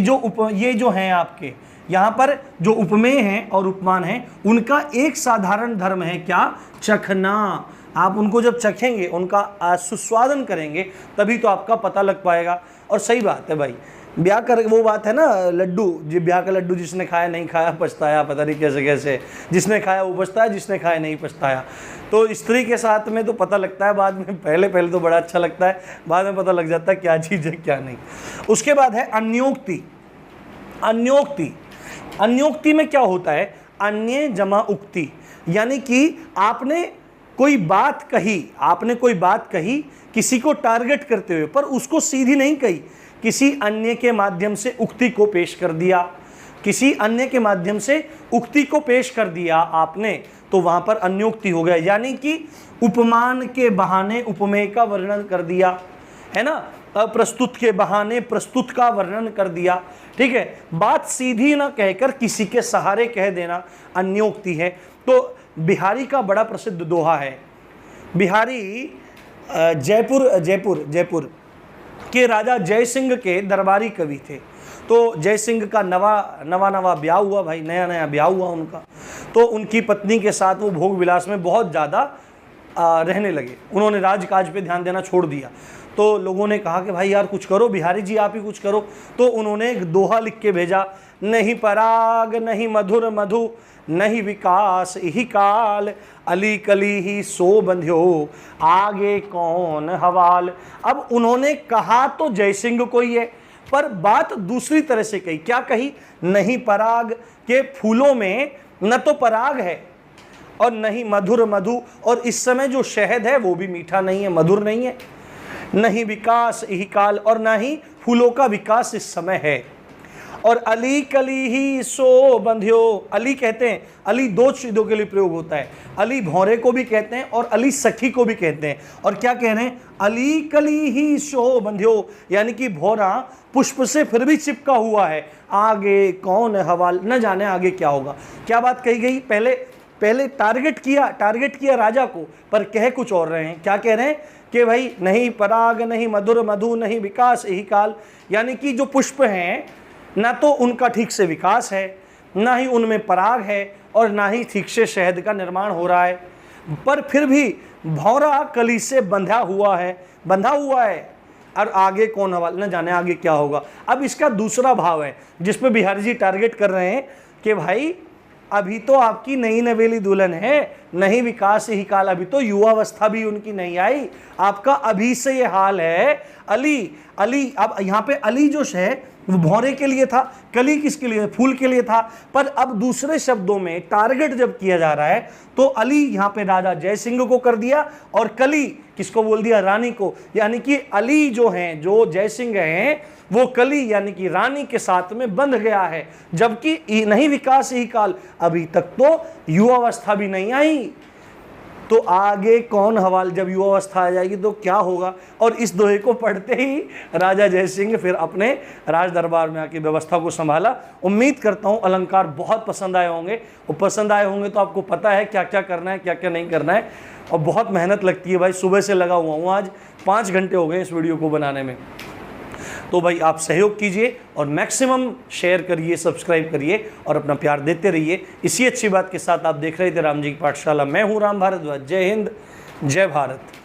जो हैं आपके, यहाँ पर जो उपमेय हैं और उपमान हैं, उनका एक साधारण धर्म है क्या, चखना। आप उनको जब चखेंगे, उनका सुस्वादन करेंगे, तभी तो आपका पता लग पाएगा। और सही बात है भाई, ब्याह कर, वो बात है ना, लड्डू, जी ब्याह का लड्डू जिसने खाया नहीं खाया पछताया, पता नहीं कैसे कैसे, जिसने खाया वो पछताया, जिसने खाया नहीं पछताया। तो स्त्री के साथ में तो पता लगता है बाद में, पहले तो बड़ा अच्छा लगता है, बाद में पता लग जाता है क्या चीज़ है क्या नहीं। उसके बाद है अन्योक्ति। अन्योक्ति, अन्योक्ति में क्या होता है, अन्य जमा उक्ति, यानी कि आपने कोई बात कही, आपने कोई बात कही किसी को टारगेट करते हुए, पर उसको सीधी नहीं कही, किसी अन्य के माध्यम से उक्ति को पेश कर दिया, किसी अन्य के माध्यम से उक्ति को पेश कर दिया आपने, तो वहां पर अन्योक्ति हो गया। यानी कि उपमान के बहाने उपमेय का वर्णन कर दिया, है ना। अप्रस्तुत के बहाने प्रस्तुत का वर्णन कर दिया। ठीक है, बात सीधी ना कहकर किसी के सहारे कह देना अन्योक्ति है। तो बिहारी का बड़ा प्रसिद्ध दोहा है। बिहारी जयपुर के राजा जय सिंह के दरबारी कवि थे। तो जय सिंह का नवा ब्याह हुआ भाई, नया ब्याह हुआ उनका। तो उनकी पत्नी के साथ वो भोग विलास में बहुत ज़्यादा रहने लगे। उन्होंने राजकाज पे ध्यान देना छोड़ दिया। तो लोगों ने कहा कि भाई यार कुछ करो, बिहारी जी आप ही कुछ करो। तो उन्होंने एक दोहा लिख के भेजा, नहीं पराग नहीं मधुर मधु नहीं विकास यही काल, अली कली ही सो बंध्यो आगे कौन हवाल। अब उन्होंने कहा तो जय सिंह को ही है, पर बात दूसरी तरह से कही। क्या कही? नहीं पराग के फूलों में न तो पराग है और नहीं मधुर मधु, और इस समय जो शहद है वो भी मीठा नहीं है, मधुर नहीं है। नहीं विकास यही काल, और ना ही फूलों का विकास इस समय है। और अली कली ही सो बंध्यो, अली कहते हैं, अली दो चीज़ों के लिए प्रयोग होता है। अली भौरे को भी कहते हैं और अली सखी को भी कहते हैं। और क्या कह रहे हैं? अली कली ही सो बंध्यो, यानी कि भौरा पुष्प से फिर भी चिपका हुआ है, आगे कौन हवाल, न जाने आगे क्या होगा। क्या बात कही गई? पहले टारगेट किया राजा को, पर कह कुछ और रहे हैं। क्या कह रहे हैं? कि भाई नहीं पराग नहीं मधुर मधु नहीं विकास यही काल, यानी कि जो पुष्प हैं ना तो उनका ठीक से विकास है, ना ही उनमें पराग है, और ना ही ठीक से शहद का निर्माण हो रहा है। पर फिर भी भौरा कली से बंधा हुआ है, और आगे कौन हवाल, न जाने आगे क्या होगा। अब इसका दूसरा भाव है जिस पे बिहारी जी टारगेट कर रहे हैं कि भाई अभी तो आपकी नई नवेली दुल्हन है, नहीं विकास यही काल, अभी तो युवावस्था भी उनकी नहीं आई, आपका अभी से ये हाल है। अली अब यहाँ पे अली जो है वो भौरे के लिए था, कली किसके लिए? फूल के लिए था। पर अब दूसरे शब्दों में टारगेट जब किया जा रहा है तो अली यहाँ पे राजा जय सिंह को कर दिया, और कली किसको बोल दिया? रानी को। यानी कि अली जो हैं, जो जय सिंह हैं, वो कली यानी कि रानी के साथ में बंध गया है। जबकि नहीं विकास यही काल, अभी तक तो युवावस्था भी नहीं आई, तो आगे कौन हवाल, जब युवावस्था आ जाएगी तो क्या होगा। और इस दोहे को पढ़ते ही राजा जय सिंह फिर अपने राज दरबार में आके व्यवस्था को संभाला। उम्मीद करता हूँ अलंकार बहुत पसंद आए होंगे, और पसंद आए होंगे तो आपको पता है क्या क्या करना है, क्या क्या नहीं करना है। और बहुत मेहनत लगती है भाई, सुबह से लगा हुआ हूँ, आज 5 घंटे हो गए इस वीडियो को बनाने में। तो भाई आप सहयोग कीजिए और मैक्सिमम शेयर करिए, सब्सक्राइब करिए और अपना प्यार देते रहिए। इसी अच्छी बात के साथ आप देख रहे थे राम जी की पाठशाला। मैं हूँ राम भारद्वाज। जय हिंद, जय भारत।